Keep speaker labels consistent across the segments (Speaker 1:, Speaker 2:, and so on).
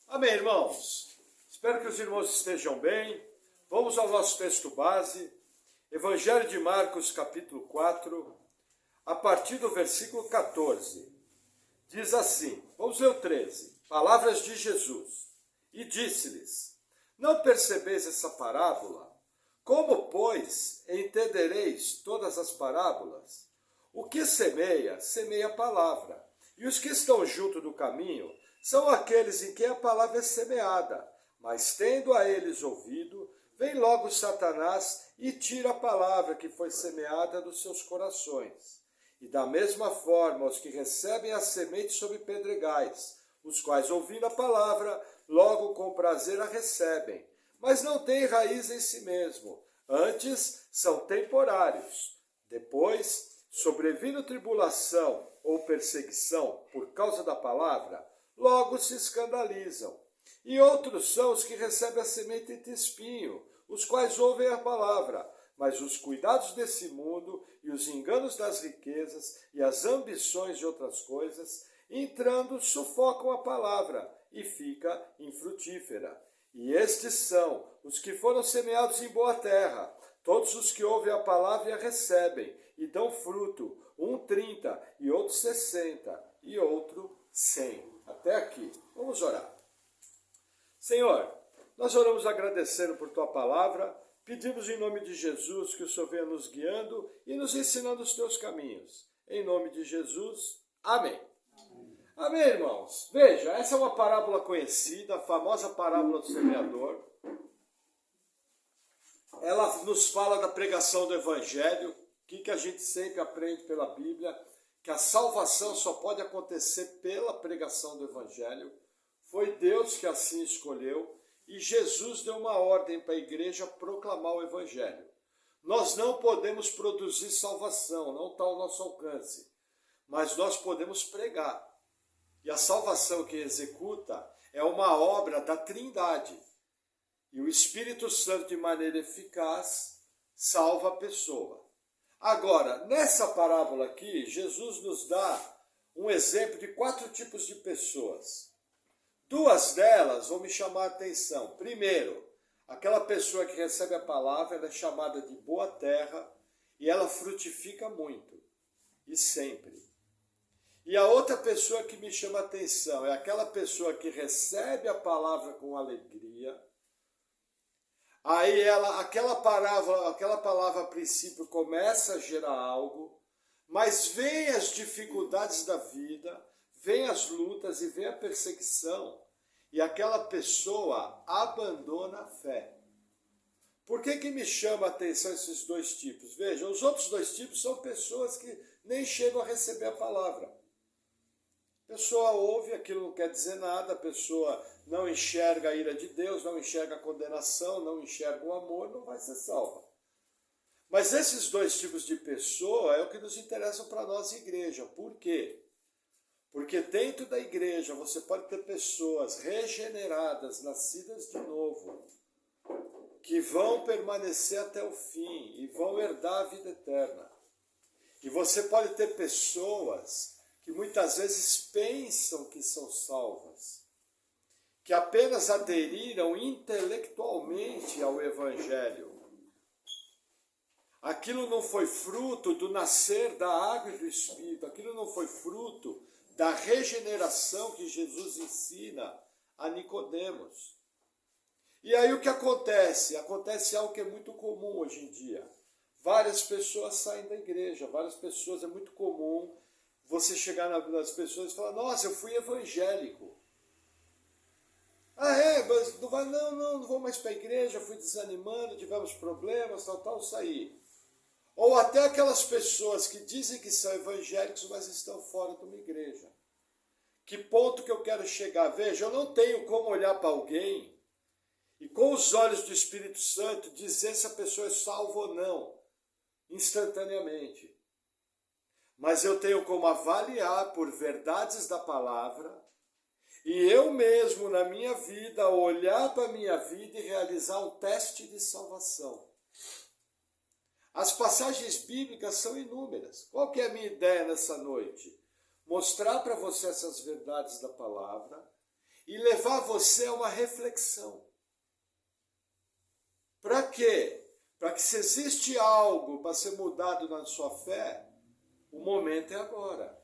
Speaker 1: Amém, irmãos? Espero que os irmãos estejam bem. Vamos ao nosso texto base, Evangelho de Marcos, capítulo 4, a partir do versículo 14. Diz assim, vamos ler o 13. Palavras de Jesus. E disse-lhes, não percebeis essa parábola? Como, pois, entendereis todas as parábolas? O que semeia, semeia a palavra. E os que estão junto do caminho são aqueles em quem a palavra é semeada. Mas tendo a eles ouvido, vem logo Satanás e tira a palavra que foi semeada dos seus corações. E da mesma forma, os que recebem a semente sobre pedregais, os quais, ouvindo a palavra, logo com prazer a recebem, mas não têm raiz em si mesmo, antes são temporários. Depois, sobrevindo tribulação ou perseguição por causa da palavra, logo se escandalizam. E outros são os que recebem a semente entre espinho, os quais ouvem a palavra, mas os cuidados desse mundo e os enganos das riquezas e as ambições de outras coisas, entrando, sufocam a palavra e fica infrutífera. E estes são os que foram semeados em boa terra, todos os que ouvem a palavra e a recebem, e dão fruto, um 30, e outro 60, e outro 100. Até aqui. Vamos orar. Senhor, nós oramos agradecendo por Tua palavra, pedimos em nome de Jesus que o Senhor venha nos guiando e nos ensinando os Teus caminhos. Em nome de Jesus, amém. Amém, irmãos? Veja, essa é uma parábola conhecida, a famosa parábola do semeador. Ela nos fala da pregação do Evangelho, que a gente sempre aprende pela Bíblia, que a salvação só pode acontecer pela pregação do Evangelho. Foi Deus que assim escolheu e Jesus deu uma ordem para a igreja proclamar o Evangelho. Nós não podemos produzir salvação, não está ao nosso alcance, mas nós podemos pregar. E a salvação que executa é uma obra da Trindade. E o Espírito Santo, de maneira eficaz, salva a pessoa. Agora, nessa parábola aqui, Jesus nos dá um exemplo de 4 tipos de pessoas. 2 delas vão me chamar a atenção. Primeiro, aquela pessoa que recebe a palavra, ela é chamada de boa terra e ela frutifica muito, e sempre. E a outra pessoa que me chama a atenção é aquela pessoa que recebe a palavra com alegria. Aí aquela palavra a princípio começa a gerar algo, mas vem as dificuldades da vida, vem as lutas e vem a perseguição, e aquela pessoa abandona a fé. Por que me chama a atenção esses 2 tipos? Veja, os outros 2 tipos são pessoas que nem chegam a receber a palavra. A pessoa ouve, aquilo não quer dizer nada, a pessoa não enxerga a ira de Deus, não enxerga a condenação, não enxerga o amor, não vai ser salva. Mas esses 2 tipos de pessoa é o que nos interessam para a nossa igreja. Por quê? Porque dentro da igreja você pode ter pessoas regeneradas, nascidas de novo, que vão permanecer até o fim e vão herdar a vida eterna. E você pode ter pessoas que muitas vezes pensam que são salvas, que apenas aderiram intelectualmente ao Evangelho. Aquilo não foi fruto do nascer da água e do Espírito, aquilo não foi fruto da regeneração que Jesus ensina a Nicodemos. E aí o que acontece? Acontece algo que é muito comum hoje em dia. Várias pessoas saem da igreja, várias pessoas, é muito comum você chegar nas pessoas e falar, nossa, eu fui evangélico. Ah, mas não vou mais para a igreja, fui desanimando, tivemos problemas, saí. Ou até aquelas pessoas que dizem que são evangélicos, mas estão fora de uma igreja. Que ponto que eu quero chegar? Veja, eu não tenho como olhar para alguém e com os olhos do Espírito Santo dizer se a pessoa é salva ou não, instantaneamente. Mas eu tenho como avaliar por verdades da palavra e eu mesmo, na minha vida, olhar para a minha vida e realizar um teste de salvação. As passagens bíblicas são inúmeras. Qual que é a minha ideia nessa noite? Mostrar para você essas verdades da palavra e levar você a uma reflexão. Para quê? Para que se existe algo para ser mudado na sua fé, o momento é agora.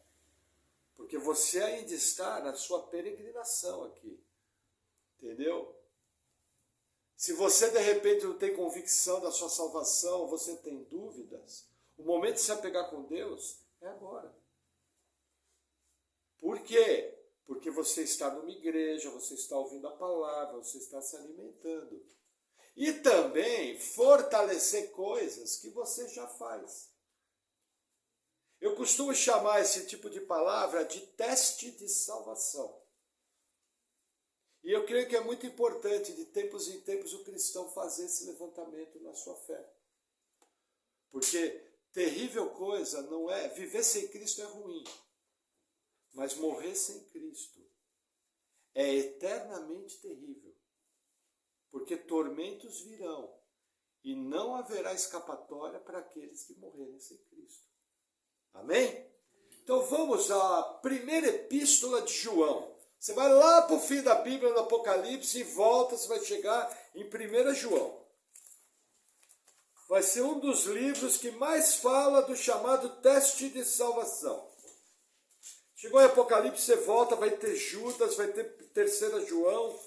Speaker 1: Porque você ainda está na sua peregrinação aqui. Entendeu? Se você de repente não tem convicção da sua salvação, você tem dúvidas, o momento de se apegar com Deus é agora. Por quê? Porque você está numa igreja, você está ouvindo a palavra, você está se alimentando. E também fortalecer coisas que você já faz. Eu costumo chamar esse tipo de palavra de teste de salvação. E eu creio que é muito importante, de tempos em tempos, o cristão fazer esse levantamento na sua fé. Porque terrível coisa não é, viver sem Cristo é ruim, mas morrer sem Cristo é eternamente terrível. Porque tormentos virão e não haverá escapatória para aqueles que morrerem sem Cristo. Amém? Então vamos à primeira epístola de João. Você vai lá para o fim da Bíblia, no Apocalipse, e volta, você vai chegar em 1 João. Vai ser um dos livros que mais fala do chamado teste de salvação. Chegou em Apocalipse, você volta, vai ter Judas, vai ter 3 João,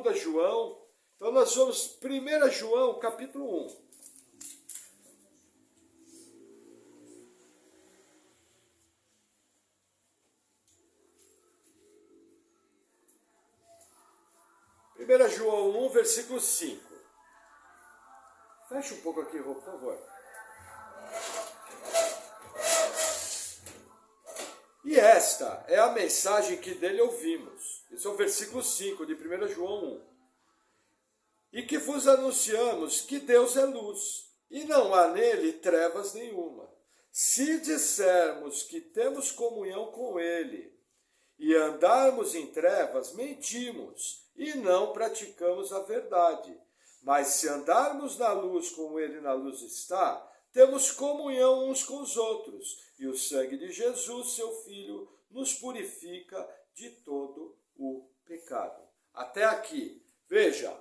Speaker 1: 2 João. Então nós vamos 1 João, capítulo 1. João 1, versículo 5. Fecha um pouco aqui, Rô, por favor. E esta é a mensagem que dele ouvimos. Esse é o versículo 5 de 1 João 1. E que vos anunciamos que Deus é luz, e não há nele trevas nenhuma. Se dissermos que temos comunhão com ele, e andarmos em trevas, mentimos, e não praticamos a verdade. Mas se andarmos na luz como ele na luz está, temos comunhão uns com os outros, e o sangue de Jesus, seu Filho, nos purifica de todo o pecado. Até aqui. Veja,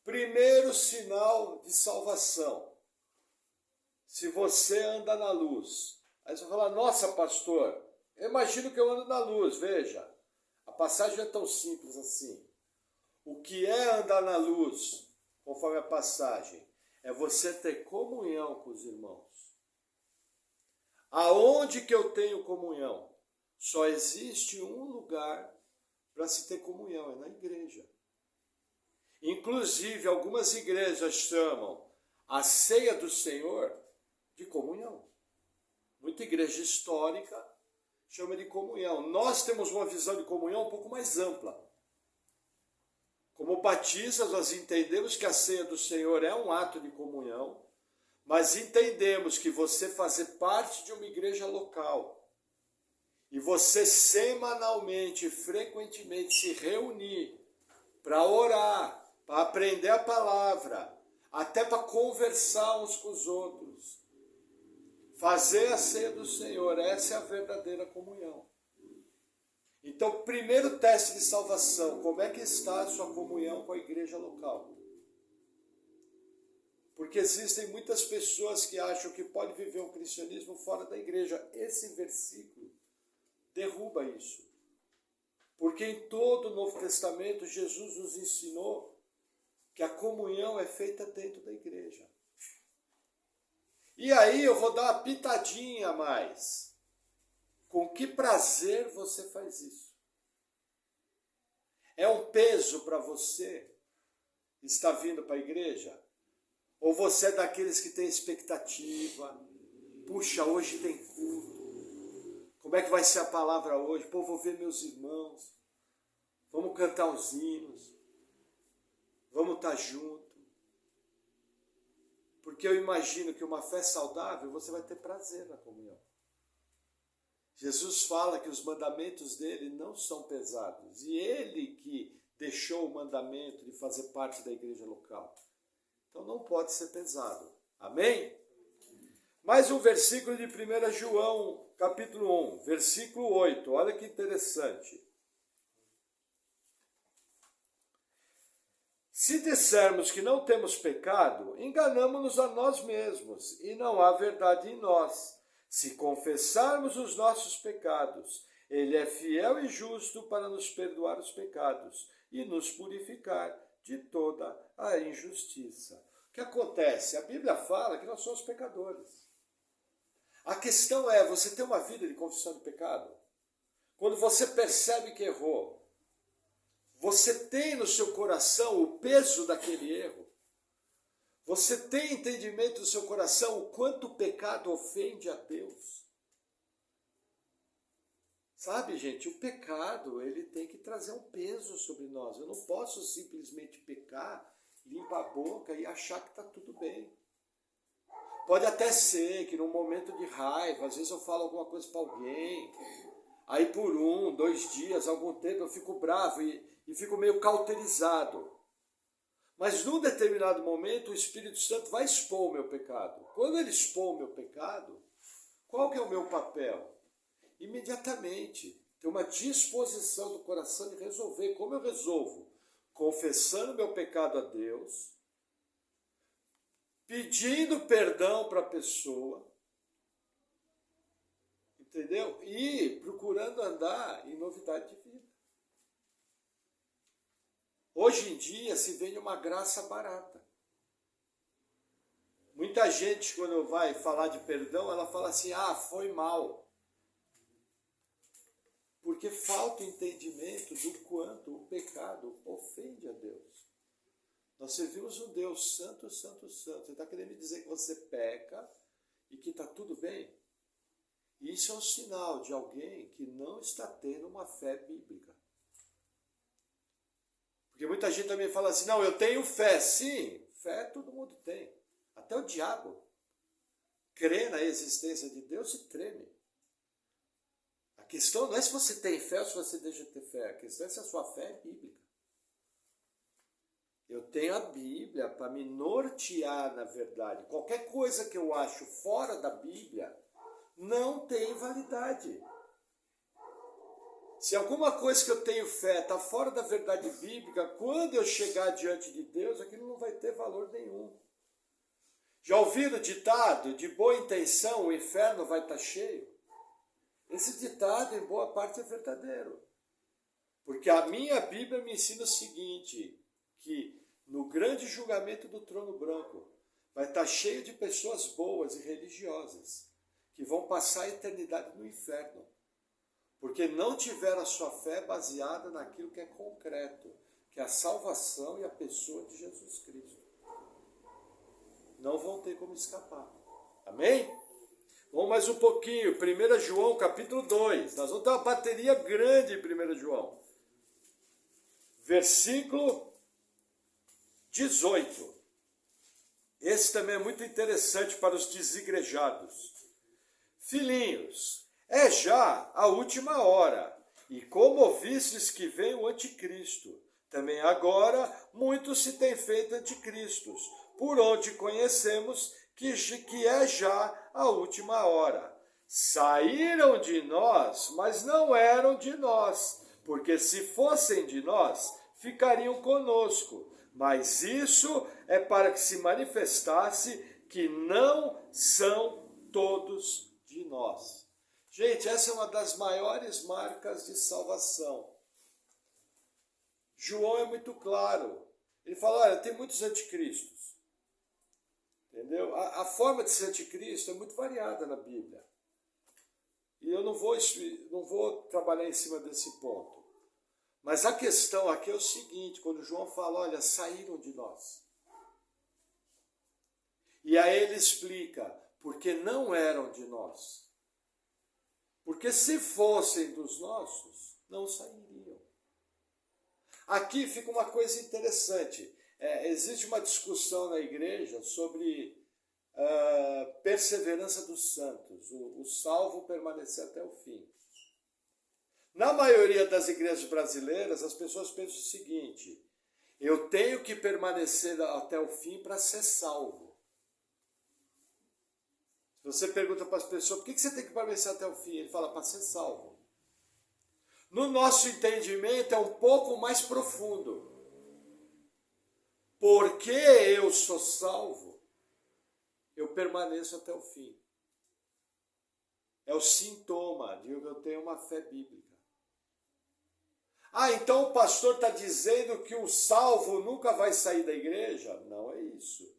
Speaker 1: primeiro sinal de salvação. Se você anda na luz. Aí você vai falar, nossa, pastor, eu imagino que eu ando na luz. Veja, a passagem é tão simples assim. O que é andar na luz, conforme a passagem, é você ter comunhão com os irmãos. Aonde que eu tenho comunhão? Só existe um lugar para se ter comunhão, é na igreja. Inclusive, algumas igrejas chamam a ceia do Senhor de comunhão. Muita igreja histórica chama de comunhão. Nós temos uma visão de comunhão um pouco mais ampla. Como batistas, nós entendemos que a ceia do Senhor é um ato de comunhão, mas entendemos que você fazer parte de uma igreja local e você semanalmente, frequentemente se reunir para orar, para aprender a palavra, até para conversar uns com os outros, fazer a ceia do Senhor, essa é a verdadeira comunhão. Então, primeiro teste de salvação, como é que está a sua comunhão com a igreja local? Porque existem muitas pessoas que acham que pode viver um cristianismo fora da igreja. Esse versículo derruba isso. Porque em todo o Novo Testamento, Jesus nos ensinou que a comunhão é feita dentro da igreja. E aí eu vou dar uma pitadinha a mais. Com que prazer você faz isso? É um peso para você estar vindo para a igreja? Ou você é daqueles que tem expectativa? Puxa, hoje tem culto. Como é que vai ser a palavra hoje? Pô, vou ver meus irmãos. Vamos cantar uns hinos. Vamos estar junto. Porque eu imagino que uma fé saudável, você vai ter prazer na comunhão. Jesus fala que os mandamentos dele não são pesados. E ele que deixou o mandamento de fazer parte da igreja local. Então não pode ser pesado. Amém? Mais um versículo de 1 João, capítulo 1, versículo 8. Olha que interessante. Se dissermos que não temos pecado, enganamo-nos a nós mesmos, e não há verdade em nós. Se confessarmos os nossos pecados, ele é fiel e justo para nos perdoar os pecados e nos purificar de toda a injustiça. O que acontece? A Bíblia fala que nós somos pecadores. A questão é, você tem uma vida de confissão de pecado? Quando você percebe que errou, você tem no seu coração o peso daquele erro? Você tem entendimento no seu coração o quanto o pecado ofende a Deus? Sabe, gente, o pecado, ele tem que trazer um peso sobre nós. Eu não posso simplesmente pecar, limpar a boca e achar que está tudo bem. Pode até ser que num momento de raiva, às vezes eu falo alguma coisa para alguém, aí por 1, 2 dias, algum tempo eu fico bravo e fico meio cauterizado. Mas num determinado momento o Espírito Santo vai expor o meu pecado. Quando ele expor o meu pecado, qual que é o meu papel? Imediatamente ter uma disposição do coração de resolver. Como eu resolvo? Confessando meu pecado a Deus, pedindo perdão para a pessoa, entendeu? E procurando andar em novidade de vida. Hoje em dia se vende uma graça barata. Muita gente, quando vai falar de perdão, ela fala assim, foi mal. Porque falta entendimento do quanto o pecado ofende a Deus. Nós servimos um Deus santo, santo, santo. Você está querendo me dizer que você peca e que está tudo bem? Isso é um sinal de alguém que não está tendo uma fé bíblica. Porque muita gente também fala assim, não, eu tenho fé. Sim, fé todo mundo tem. Até o diabo crê na existência de Deus e treme. A questão não é se você tem fé ou se você deixa de ter fé. A questão é se a sua fé é bíblica. Eu tenho a Bíblia para me nortear na verdade. Qualquer coisa que eu acho fora da Bíblia não tem validade. Se alguma coisa que eu tenho fé está fora da verdade bíblica, quando eu chegar diante de Deus, aquilo não vai ter valor nenhum. Já ouviram o ditado, de boa intenção o inferno vai estar cheio? Esse ditado, em boa parte, é verdadeiro. Porque a minha Bíblia me ensina o seguinte, que no grande julgamento do trono branco vai estar cheio de pessoas boas e religiosas, que vão passar a eternidade no inferno. Porque não tiveram a sua fé baseada naquilo que é concreto, que é a salvação e a pessoa de Jesus Cristo. Não vão ter como escapar. Amém? Vamos mais um pouquinho. 1 João capítulo 2. Nós vamos ter uma bateria grande em 1 João. Versículo 18. Esse também é muito interessante para os desigrejados. Filhinhos, é já a última hora, e como ouvistes que vem o anticristo, também agora muitos se têm feito anticristos, por onde conhecemos que é já a última hora. Saíram de nós, mas não eram de nós, porque se fossem de nós, ficariam conosco. Mas isso é para que se manifestasse que não são todos de nós. Gente, essa é uma das maiores marcas de salvação. João é muito claro. Ele fala, olha, tem muitos anticristos. Entendeu? A forma de ser anticristo é muito variada na Bíblia. E eu não vou trabalhar em cima desse ponto. Mas a questão aqui é o seguinte, quando João fala, olha, saíram de nós. E aí ele explica, porque não eram de nós. Porque se fossem dos nossos, não sairiam. Aqui fica uma coisa interessante. Existe uma discussão na igreja sobre perseverança dos santos, o salvo permanecer até o fim. Na maioria das igrejas brasileiras, as pessoas pensam o seguinte, eu tenho que permanecer até o fim para ser salvo. Você pergunta para as pessoas, por que você tem que permanecer até o fim? Ele fala, para ser salvo. No nosso entendimento é um pouco mais profundo. porque eu sou salvo, eu permaneço até o fim. É o sintoma de que eu tenho uma fé bíblica. Ah, então o pastor está dizendo que o salvo nunca vai sair da igreja? Não é isso.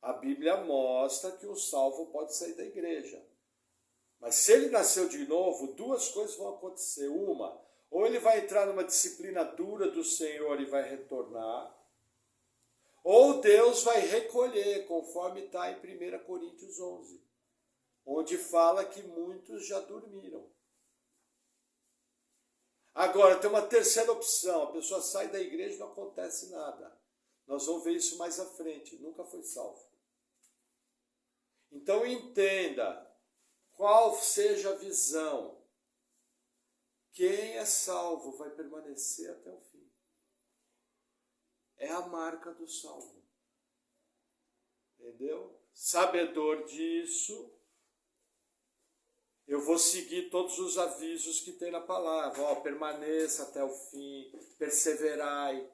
Speaker 1: A Bíblia mostra que o salvo pode sair da igreja. Mas se ele nasceu de novo, duas coisas vão acontecer. Uma, ou ele vai entrar numa disciplina dura do Senhor e vai retornar, ou Deus vai recolher, conforme está em 1 Coríntios 11, onde fala que muitos já dormiram. Agora, tem uma terceira opção, a pessoa sai da igreja e não acontece nada. Nós vamos ver isso mais à frente, nunca foi salvo. Então entenda, qual seja a visão, quem é salvo vai permanecer até o fim. É a marca do salvo. Entendeu? Sabedor disso, eu vou seguir todos os avisos que tem na palavra. Ó, permaneça até o fim, perseverai.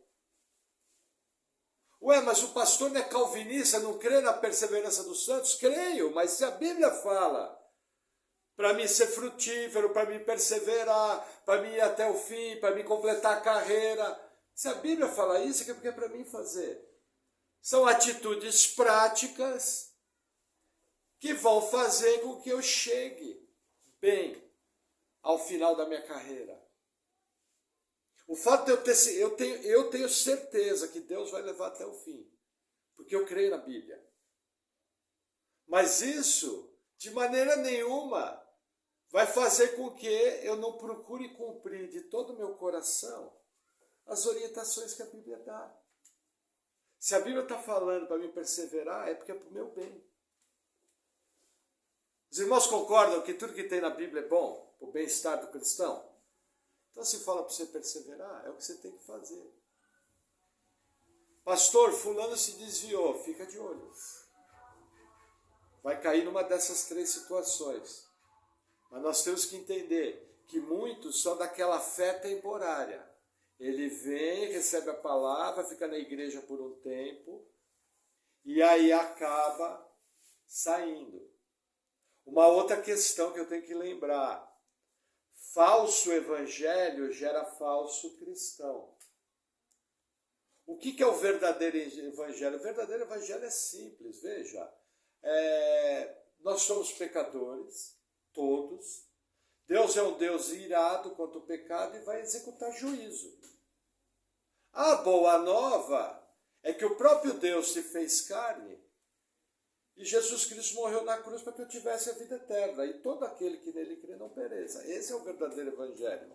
Speaker 1: Ué, mas o pastor não é calvinista, não crê na perseverança dos santos? Creio, mas se a Bíblia fala para mim ser frutífero, para mim perseverar, para mim ir até o fim, para mim completar a carreira, se a Bíblia fala isso, é porque é para mim fazer. São atitudes práticas que vão fazer com que eu chegue bem ao final da minha carreira. O fato de eu tenho certeza que Deus vai levar até o fim, porque eu creio na Bíblia. Mas isso, de maneira nenhuma, vai fazer com que eu não procure cumprir de todo o meu coração as orientações que a Bíblia dá. Se a Bíblia está falando para me perseverar, é porque é para o meu bem. Os irmãos concordam que tudo que tem na Bíblia é bom, para o bem-estar do cristão? Então, se fala para você perseverar, é o que você tem que fazer. Pastor, fulano se desviou, fica de olho. Vai cair numa dessas três situações. Mas nós temos que entender que muitos são daquela fé temporária. Ele vem, recebe a palavra, fica na igreja por um tempo, e aí acaba saindo. Uma outra questão que eu tenho que lembrar. Falso evangelho gera falso cristão. O que é o verdadeiro evangelho? O verdadeiro evangelho é simples, veja. Nós somos pecadores, todos. Deus é um Deus irado contra o pecado e vai executar juízo. A boa nova é que o próprio Deus se fez carne e Jesus Cristo morreu na cruz para que eu tivesse a vida eterna. E todo aquele que nele crê não pereça. Esse é o verdadeiro evangelho.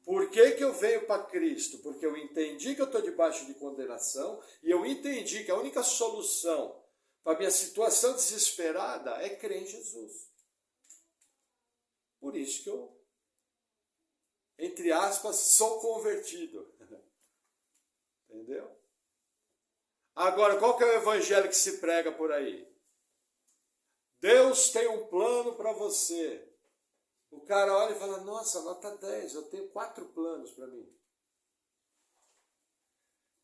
Speaker 1: Por que eu venho para Cristo? Porque eu entendi que eu estou debaixo de condenação e eu entendi que a única solução para a minha situação desesperada é crer em Jesus. Por isso que eu, entre aspas, sou convertido. Entendeu? Agora, qual que é o evangelho que se prega por aí? Deus tem um plano para você. O cara olha e fala, nossa, nota 10, eu tenho 4 planos para mim.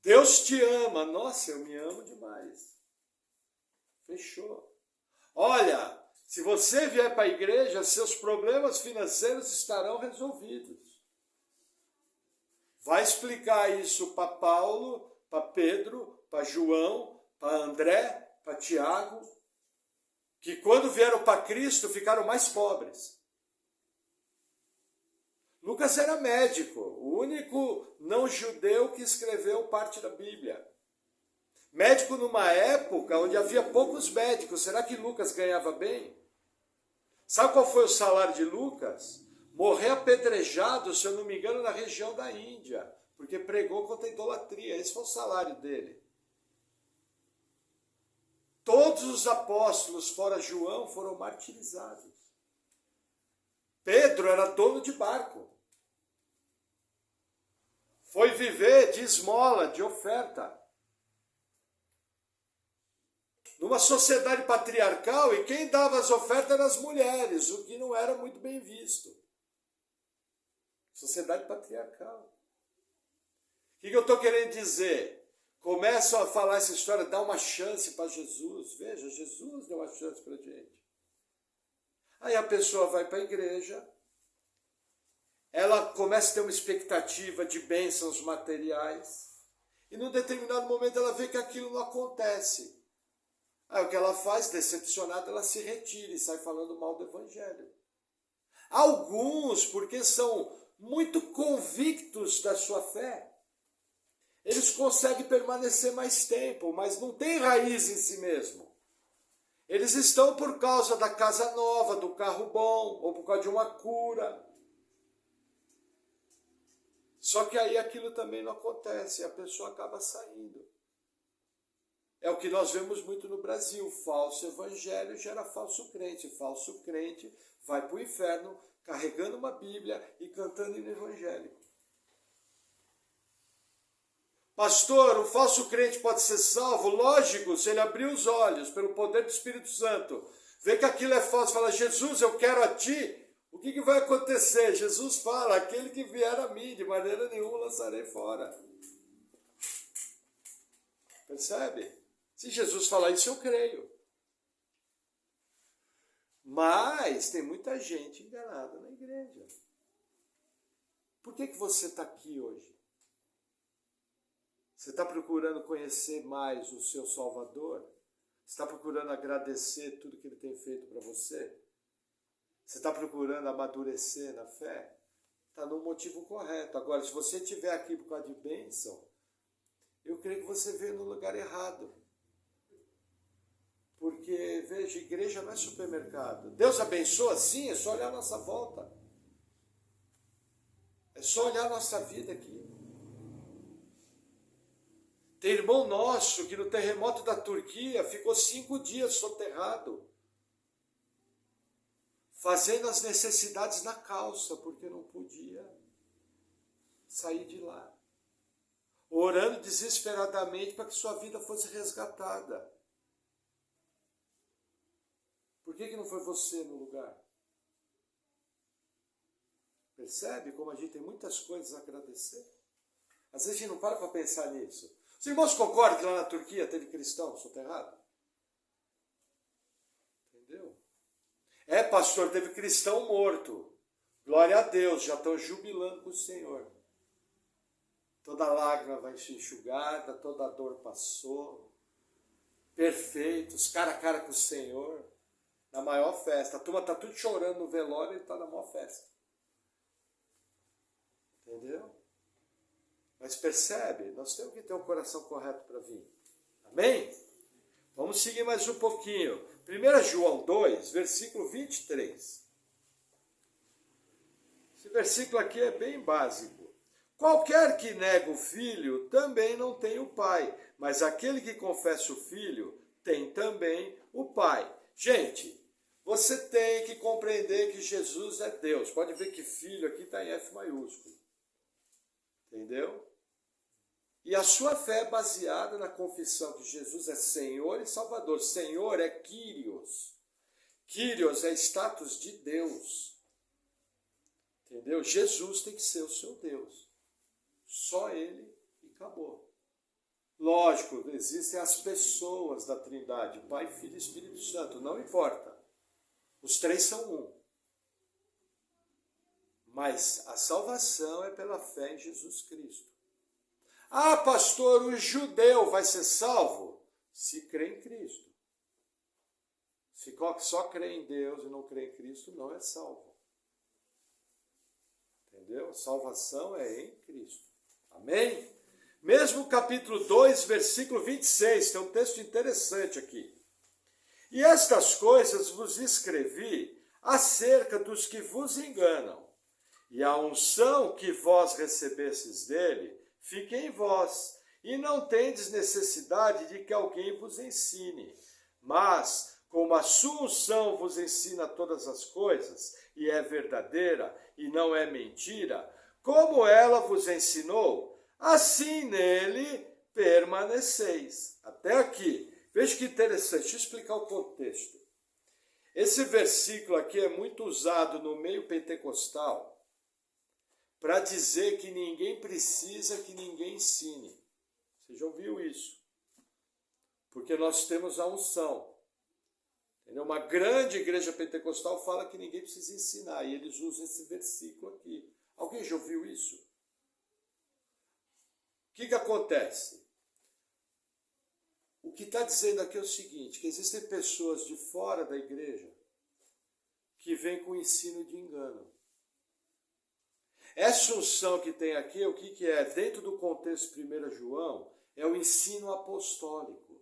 Speaker 1: Deus te ama. Nossa, eu me amo demais. Fechou. Olha, se você vier para a igreja, seus problemas financeiros estarão resolvidos. Vai explicar isso para Paulo, para Pedro, para João, para André, para Tiago, que quando vieram para Cristo ficaram mais pobres. Lucas era médico, o único não-judeu que escreveu parte da Bíblia. Médico numa época onde havia poucos médicos. Será que Lucas ganhava bem? Sabe qual foi o salário de Lucas? Morrer apedrejado, se eu não me engano, na região da Índia, porque pregou contra a idolatria. Esse foi o salário dele. Todos os apóstolos, fora João, foram martirizados. Pedro era dono de barco. Foi viver de esmola, de oferta. Numa sociedade patriarcal, e quem dava as ofertas eram as mulheres, o que não era muito bem visto. Sociedade patriarcal. que eu estou querendo dizer? Começam a falar essa história, dá uma chance para Jesus. Veja, Jesus deu uma chance para a gente. Aí a pessoa vai para a igreja, ela começa a ter uma expectativa de bênçãos materiais, e num determinado momento ela vê que aquilo não acontece. Aí o que ela faz, decepcionada, ela se retira e sai falando mal do evangelho. Alguns, porque são muito convictos da sua fé, eles conseguem permanecer mais tempo, mas não tem raiz em si mesmo. Eles estão por causa da casa nova, do carro bom, ou por causa de uma cura. Só que aí aquilo também não acontece, a pessoa acaba saindo. É o que nós vemos muito no Brasil, falso evangelho gera falso crente vai para o inferno carregando uma Bíblia e cantando no evangelho. Pastor, o falso crente pode ser salvo? Lógico, se ele abrir os olhos pelo poder do Espírito Santo, vê que aquilo é falso, fala, Jesus, eu quero a ti. O que vai acontecer? Jesus fala, aquele que vier a mim, de maneira nenhuma lançarei fora. Percebe? Se Jesus falar isso, eu creio. Mas tem muita gente enganada na igreja. Por que você está aqui hoje? Você está procurando conhecer mais o seu Salvador? Você está procurando agradecer tudo que Ele tem feito para você? Você está procurando amadurecer na fé? Está no motivo correto. Agora, se você estiver aqui por causa de bênção, eu creio que você veio no lugar errado. Porque, veja, igreja não é supermercado. Deus abençoa, sim, é só olhar a nossa volta. É só olhar a nossa vida aqui. Tem irmão nosso que no terremoto da Turquia ficou 5 dias soterrado, fazendo as necessidades na calça, porque não podia sair de lá. Orando desesperadamente para que sua vida fosse resgatada. Por que não foi você no lugar? Percebe como a gente tem muitas coisas a agradecer? Às vezes a gente não para pensar nisso. Os irmãos concordam que lá na Turquia teve cristão soterrado? Entendeu? É, pastor, teve cristão morto. Glória a Deus, já estão jubilando com o Senhor. Toda lágrima vai se enxugada, toda dor passou. Perfeitos, cara a cara com o Senhor. Na maior festa. A turma está tudo chorando no velório e ele está na maior festa. Entendeu? Mas percebe, nós temos que ter o coração correto para vir. Amém? Vamos seguir mais um pouquinho. 1 João 2, versículo 23. Esse versículo aqui é bem básico. Qualquer que nega o filho também não tem o pai, mas aquele que confessa o filho tem também o pai. Gente, você tem que compreender que Jesus é Deus. Pode ver que filho aqui está em F maiúsculo. Entendeu? E a sua fé é baseada na confissão que Jesus é Senhor e Salvador. Senhor é Kyrios. Kyrios é status de Deus. Entendeu? Jesus tem que ser o seu Deus. Só Ele e acabou. Lógico, existem as pessoas da Trindade, Pai, Filho e Espírito Santo, não importa. Os três são um. Mas a salvação é pela fé em Jesus Cristo. Ah, pastor, o judeu vai ser salvo? Se crê em Cristo. Se só crê em Deus e não crê em Cristo, não é salvo. Entendeu? Salvação é em Cristo. Amém? Mesmo capítulo 2, versículo 26, tem um texto interessante aqui. E estas coisas vos escrevi acerca dos que vos enganam. E a unção que vós recebestes dele, fique em vós, e não tendes necessidade de que alguém vos ensine. Mas, como a sua unção vos ensina todas as coisas, e é verdadeira, e não é mentira, como ela vos ensinou, assim nele permaneceis. Até aqui. Veja que interessante, deixa eu explicar o contexto. Esse versículo aqui é muito usado no meio pentecostal para dizer que ninguém precisa que ninguém ensine. Você já ouviu isso? Porque nós temos a unção. Entendeu? Uma grande igreja pentecostal fala que ninguém precisa ensinar, e eles usam esse versículo aqui. Alguém já ouviu isso? O que acontece? O que está dizendo aqui é o seguinte, que existem pessoas de fora da igreja que vêm com ensino de engano. Essa unção que tem aqui, o que é? Dentro do contexto 1 João, é o ensino apostólico.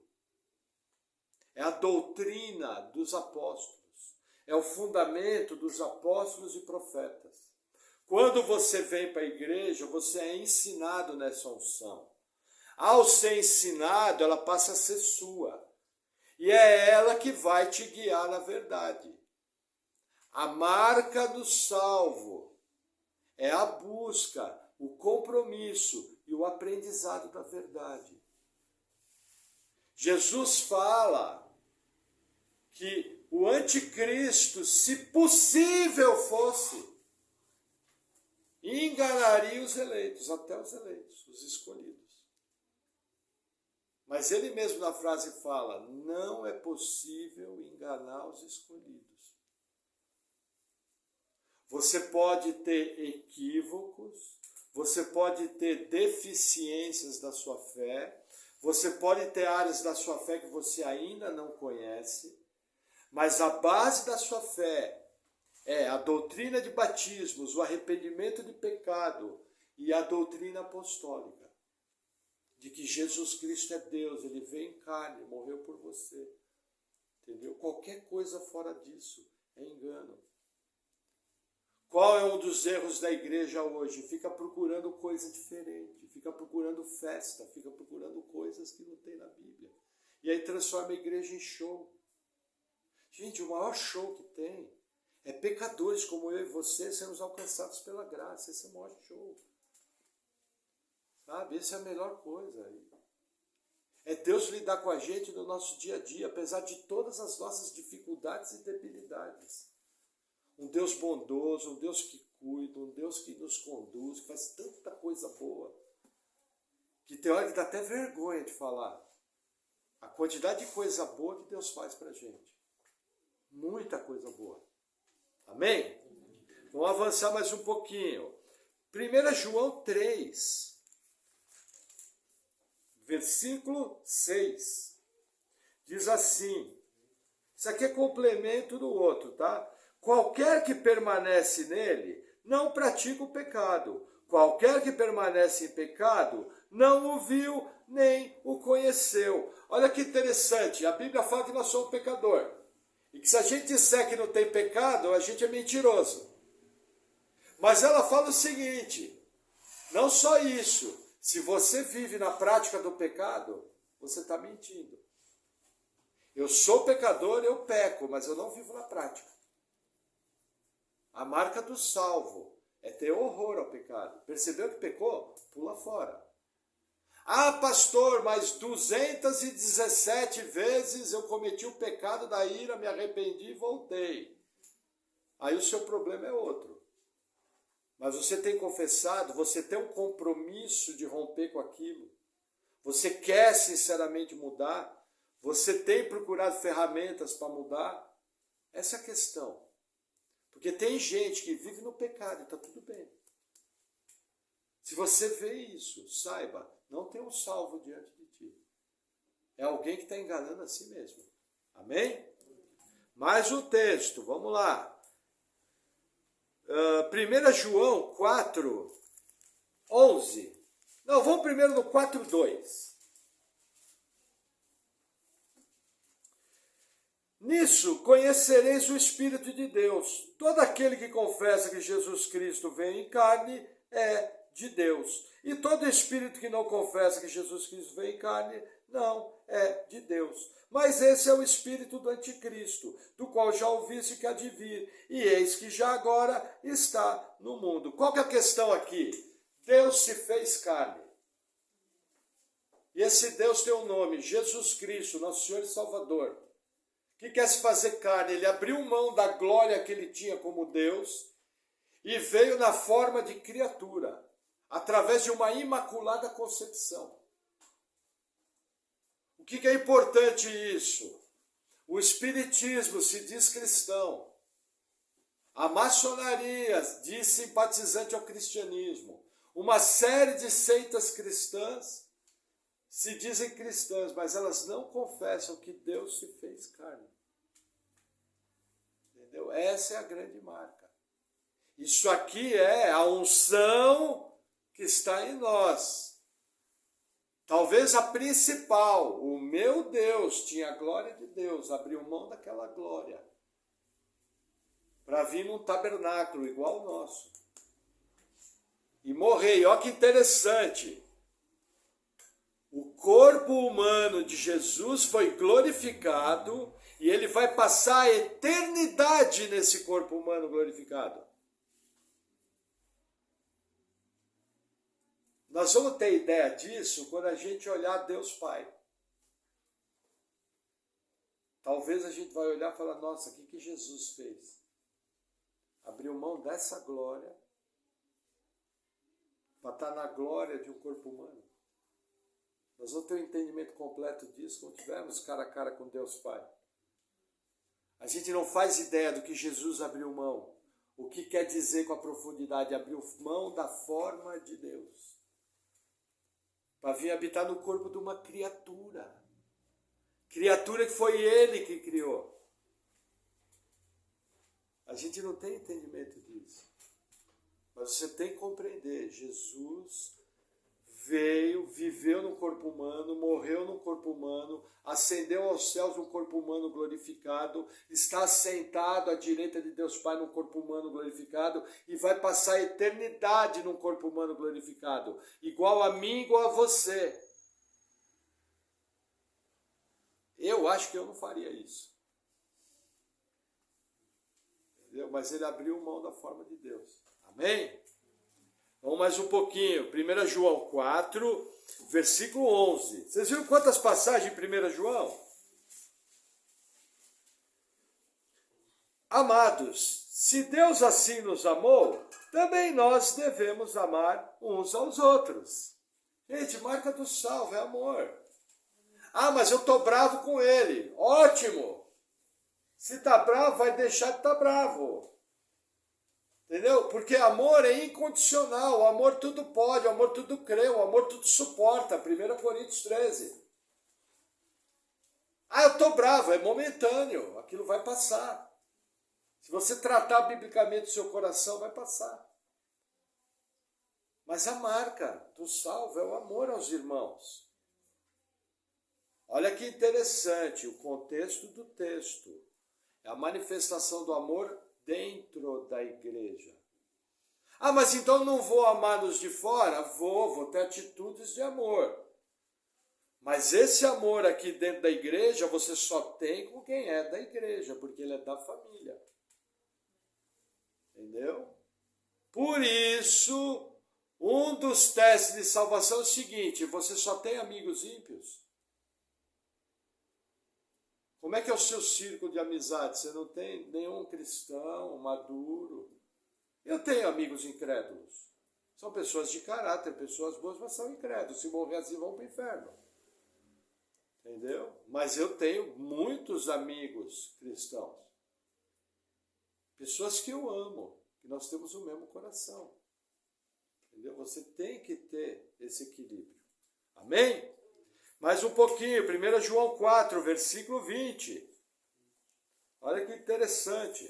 Speaker 1: É a doutrina dos apóstolos. É o fundamento dos apóstolos e profetas. Quando você vem para a igreja, você é ensinado nessa unção. Ao ser ensinado, ela passa a ser sua. E é ela que vai te guiar na verdade. A marca do salvo é a busca, o compromisso e o aprendizado da verdade. Jesus fala que o anticristo, se possível fosse, enganaria os eleitos, até os eleitos, os escolhidos. Mas ele mesmo na frase fala, não é possível enganar os escolhidos. Você pode ter equívocos, você pode ter deficiências da sua fé, você pode ter áreas da sua fé que você ainda não conhece, mas a base da sua fé é a doutrina de batismos, o arrependimento de pecado e a doutrina apostólica. De que Jesus Cristo é Deus, Ele veio em carne, morreu por você. Entendeu? Qualquer coisa fora disso é engano. Qual é um dos erros da igreja hoje? Fica procurando coisa diferente, fica procurando festa, fica procurando coisas que não tem na Bíblia. E aí transforma a igreja em show. Gente, o maior show que tem é pecadores como eu e você sermos alcançados pela graça. Esse é o maior show. Sabe? Essa é a melhor coisa. É Deus lidar com a gente no nosso dia a dia, apesar de todas as nossas dificuldades e debilidades. Um Deus bondoso, um Deus que cuida, um Deus que nos conduz, que faz tanta coisa boa, que tem hora que dá até vergonha de falar. A quantidade de coisa boa que Deus faz pra gente. Muita coisa boa. Amém? Vamos avançar mais um pouquinho. 1 João 3. Versículo 6, diz assim, isso aqui é complemento do outro, tá? Qualquer que permanece nele, não pratica o pecado. Qualquer que permanece em pecado, não o viu, nem o conheceu. Olha que interessante, a Bíblia fala que nós somos pecador. E que se a gente disser que não tem pecado, a gente é mentiroso. Mas ela fala o seguinte, não só isso, se você vive na prática do pecado, você está mentindo. Eu sou pecador, eu peco, mas eu não vivo na prática. A marca do salvo é ter horror ao pecado. Percebeu que pecou? Pula fora. Ah, pastor, mas 217 vezes eu cometi o pecado da ira, me arrependi e voltei. Aí o seu problema é outro. Mas você tem confessado, você tem um compromisso de romper com aquilo. Você quer sinceramente mudar? Você tem procurado ferramentas para mudar? Essa é a questão. Porque tem gente que vive no pecado e está tudo bem. Se você vê isso, saiba, não tem um salvo diante de ti. É alguém que está enganando a si mesmo. Amém? Mais um texto, vamos lá. 1 João 4, 11. Não, vamos primeiro no 4, 2. Nisso conhecereis o Espírito de Deus. Todo aquele que confessa que Jesus Cristo veio em carne é de Deus. E todo espírito que não confessa que Jesus Cristo veio em carne não é de Deus. Mas esse é o espírito do anticristo, do qual já ouviste que há de vir, e eis que já agora está no mundo. Qual que é a questão aqui? Deus se fez carne. E esse Deus tem um nome, Jesus Cristo, nosso Senhor e Salvador, que quer se fazer carne. Ele abriu mão da glória que ele tinha como Deus, e veio na forma de criatura, através de uma imaculada concepção. O que é importante isso? O espiritismo se diz cristão. A maçonaria diz simpatizante ao cristianismo. Uma série de seitas cristãs se dizem cristãs, mas elas não confessam que Deus se fez carne. Entendeu? Essa é a grande marca. Isso aqui é a unção que está em nós. Talvez a principal. O meu Deus tinha a glória de Deus, abriu mão daquela glória para vir num tabernáculo igual ao nosso. E morrer. E olha que interessante. O corpo humano de Jesus foi glorificado e ele vai passar a eternidade nesse corpo humano glorificado. Nós vamos ter ideia disso quando a gente olhar Deus Pai. Talvez a gente vai olhar e falar, nossa, o que Jesus fez? Abriu mão dessa glória para estar na glória de um corpo humano. Nós vamos ter um entendimento completo disso quando tivermos cara a cara com Deus Pai. A gente não faz ideia do que Jesus abriu mão. O que quer dizer com a profundidade? Abriu mão da forma de Deus para vir habitar no corpo de uma criatura. Criatura que foi Ele que criou. A gente não tem entendimento disso. Mas você tem que compreender. Jesus veio, viveu no corpo humano, morreu no corpo humano, ascendeu aos céus no corpo humano glorificado, está sentado à direita de Deus Pai no corpo humano glorificado e vai passar a eternidade num corpo humano glorificado, igual a mim, igual a você. Eu acho que eu não faria isso. Entendeu? Mas ele abriu mão da forma de Deus. Amém? Vamos mais um pouquinho. 1 João 4, versículo 11. Vocês viram quantas passagens em 1 João? Amados, se Deus assim nos amou, também nós devemos amar uns aos outros. Gente, marca do salvo é amor. Ah, mas eu estou bravo com ele. Ótimo! Se está bravo, vai deixar de estar bravo. Entendeu? Porque amor é incondicional, o amor tudo pode, o amor tudo crê, o amor tudo suporta. 1 Coríntios 13. Ah, eu estou bravo, é momentâneo, aquilo vai passar. Se você tratar biblicamente o seu coração, vai passar. Mas a marca do salvo é o amor aos irmãos. Olha que interessante, o contexto do texto. É a manifestação do amor dentro da igreja. Ah, mas então não vou amar os de fora? Vou ter atitudes de amor. Mas esse amor aqui dentro da igreja, você só tem com quem é da igreja, porque ele é da família. Entendeu? Por isso, um dos testes de salvação é o seguinte, você só tem amigos ímpios? Como é que é o seu círculo de amizade? Você não tem nenhum cristão maduro? Eu tenho amigos incrédulos. São pessoas de caráter, pessoas boas, mas são incrédulos. Se morrer assim, vão para o inferno. Entendeu? Mas eu tenho muitos amigos cristãos. Pessoas que eu amo, que nós temos o mesmo coração. Entendeu? Você tem que ter esse equilíbrio. Amém? Mais um pouquinho, 1 João 4, versículo 20. Olha que interessante.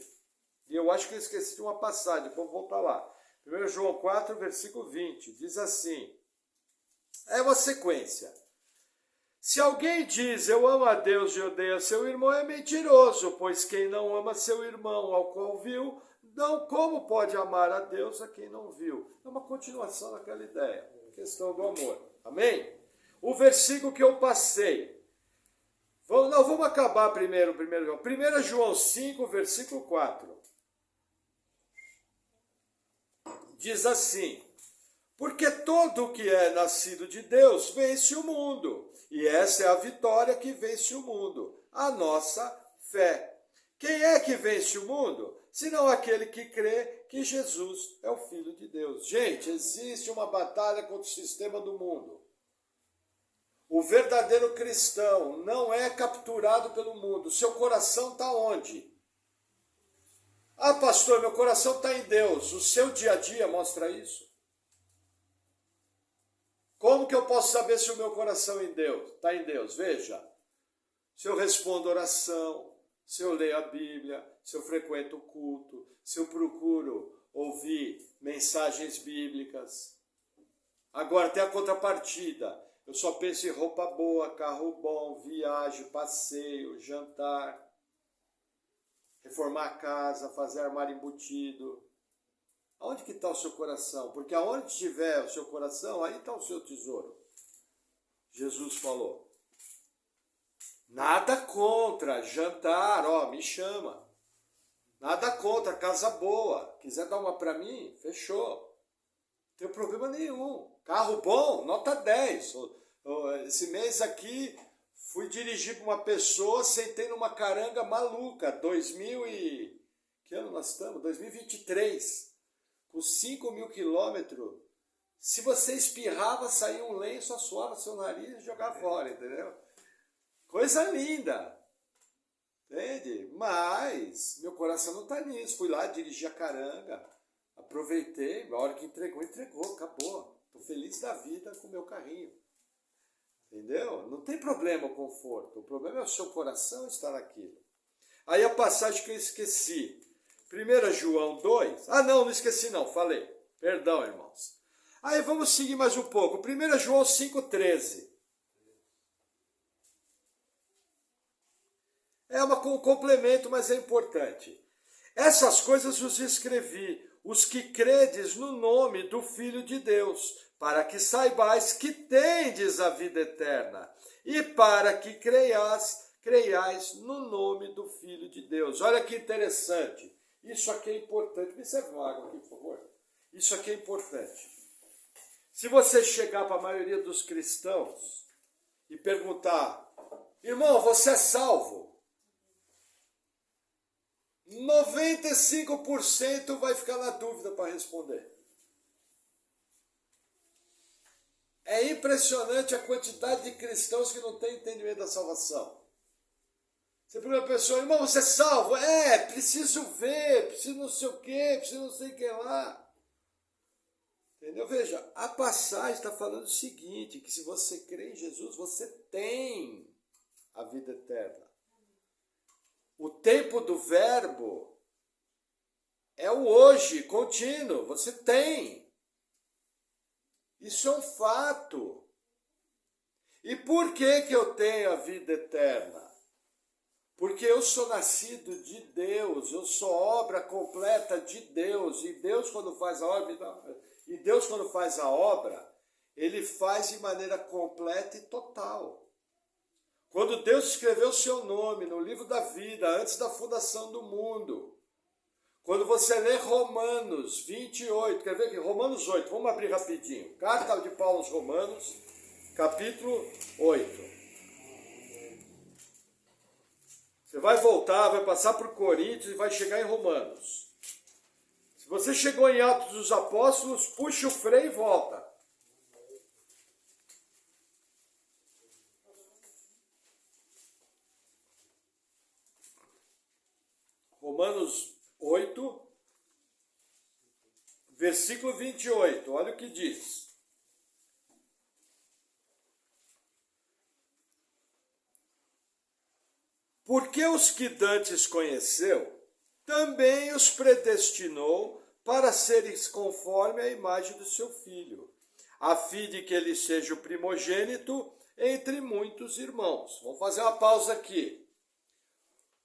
Speaker 1: E eu acho que eu esqueci de uma passagem, vou voltar lá. 1 João 4, versículo 20, diz assim. É uma sequência. Se alguém diz, eu amo a Deus e odeio a seu irmão, é mentiroso, pois quem não ama seu irmão, ao qual viu, não como pode amar a Deus a quem não viu? É uma continuação daquela ideia, questão do amor. Amém? O versículo que eu passei. Vamos acabar primeiro 1 João. 1 João 5, versículo 4. Diz assim, porque todo o que é nascido de Deus vence o mundo. E essa é a vitória que vence o mundo, a nossa fé. Quem é que vence o mundo? Senão aquele que crê que Jesus é o Filho de Deus. Gente, existe uma batalha contra o sistema do mundo. O verdadeiro cristão não é capturado pelo mundo. Seu coração está onde? Ah, pastor, meu coração está em Deus. O seu dia a dia mostra isso? Como que eu posso saber se o meu coração está em Deus? Veja, se eu respondo oração, se eu leio a Bíblia, se eu frequento o culto, se eu procuro ouvir mensagens bíblicas. Agora tem a contrapartida. Eu só penso em roupa boa, carro bom, viagem, passeio, jantar, reformar a casa, fazer armário embutido. Aonde que está o seu coração? Porque aonde estiver o seu coração, aí está o seu tesouro. Jesus falou. Nada contra jantar, me chama. Nada contra casa boa. Quiser dar uma para mim, fechou. Não tem problema nenhum. Carro bom, nota 10. Esse mês aqui, fui dirigir para uma pessoa, sentei numa caranga maluca, que ano nós estamos? 2023, com 5.000 quilômetros. Se você espirrava, saía um lenço, assoava seu nariz e jogava fora, entendeu? Coisa linda, entende? Mas meu coração não está nisso. Fui lá, dirigi a caranga, aproveitei, a hora que entregou, acabou. Estou feliz da vida com o meu carrinho. Entendeu? Não tem problema o conforto. O problema é o seu coração estar naquilo. Aí a passagem que eu esqueci. 1 João 2. Não esqueci não, falei. Perdão, irmãos. Aí vamos seguir mais um pouco. 1 João 5,13. É um complemento, mas é importante. Essas coisas vos escrevi, os que credes no nome do Filho de Deus, para que saibais que tendes a vida eterna, e para que creiais no nome do Filho de Deus. Olha que interessante. Isso aqui é importante. Me serve uma água aqui, por favor. Isso aqui é importante. Se você chegar para a maioria dos cristãos e perguntar, irmão, você é salvo? 95% vai ficar na dúvida para responder. É impressionante a quantidade de cristãos que não têm entendimento da salvação. Você pergunta a pessoa, irmão, você é salvo? Preciso ver, preciso não sei o quê, preciso não sei o que lá. Entendeu? Veja, a passagem está falando o seguinte, que se você crê em Jesus, você tem a vida eterna. O tempo do verbo é o hoje, contínuo. Você tem. Isso é um fato. E por que eu tenho a vida eterna? Porque eu sou nascido de Deus, eu sou obra completa de Deus. E Deus, quando faz a obra, Ele faz de maneira completa e total. Quando Deus escreveu o seu nome no livro da vida, antes da fundação do mundo, quando você lê Romanos 28, quer ver aqui? Romanos 8, vamos abrir rapidinho. Carta de Paulo aos Romanos, capítulo 8. Você vai voltar, vai passar por Coríntios e vai chegar em Romanos. Se você chegou em Atos dos Apóstolos, puxa o freio e volta. Romanos 8, versículo 28, olha o que diz. Porque os que dantes conheceu, também os predestinou para seres conforme a imagem do seu Filho, a fim de que ele seja o primogênito entre muitos irmãos. Vamos fazer uma pausa aqui.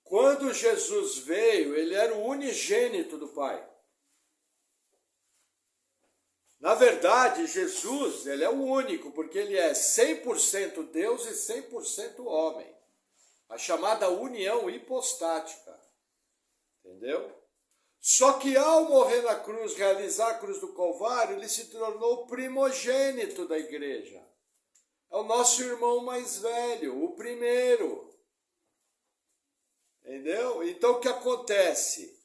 Speaker 1: Quando Jesus veio, ele era o unigênito do Pai. Na verdade, Jesus, ele é o único, porque ele é 100% Deus e 100% homem. A chamada união hipostática. Entendeu? Só que ao morrer na cruz, realizar a cruz do Calvário, ele se tornou o primogênito da igreja. É o nosso irmão mais velho, o primeiro. Entendeu? Então o que acontece?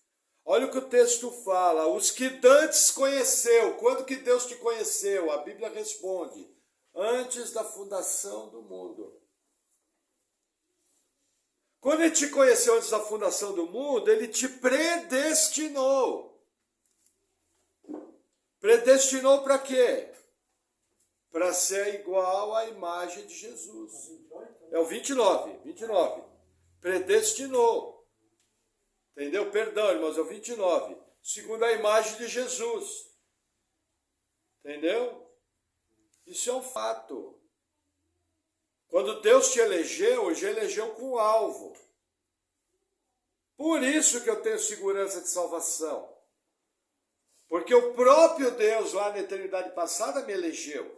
Speaker 1: Olha o que o texto fala. Os que dantes conheceu. Quando que Deus te conheceu? A Bíblia responde. Antes da fundação do mundo. Quando ele te conheceu antes da fundação do mundo, ele te predestinou. Predestinou para quê? Para ser igual à imagem de Jesus. É o 29. Predestinou. Entendeu? Perdão, irmãos, é o 29. Segundo a imagem de Jesus. Entendeu? Isso é um fato. Quando Deus te elegeu, ele elegeu com alvo. Por isso que eu tenho segurança de salvação. Porque o próprio Deus, lá na eternidade passada, me elegeu.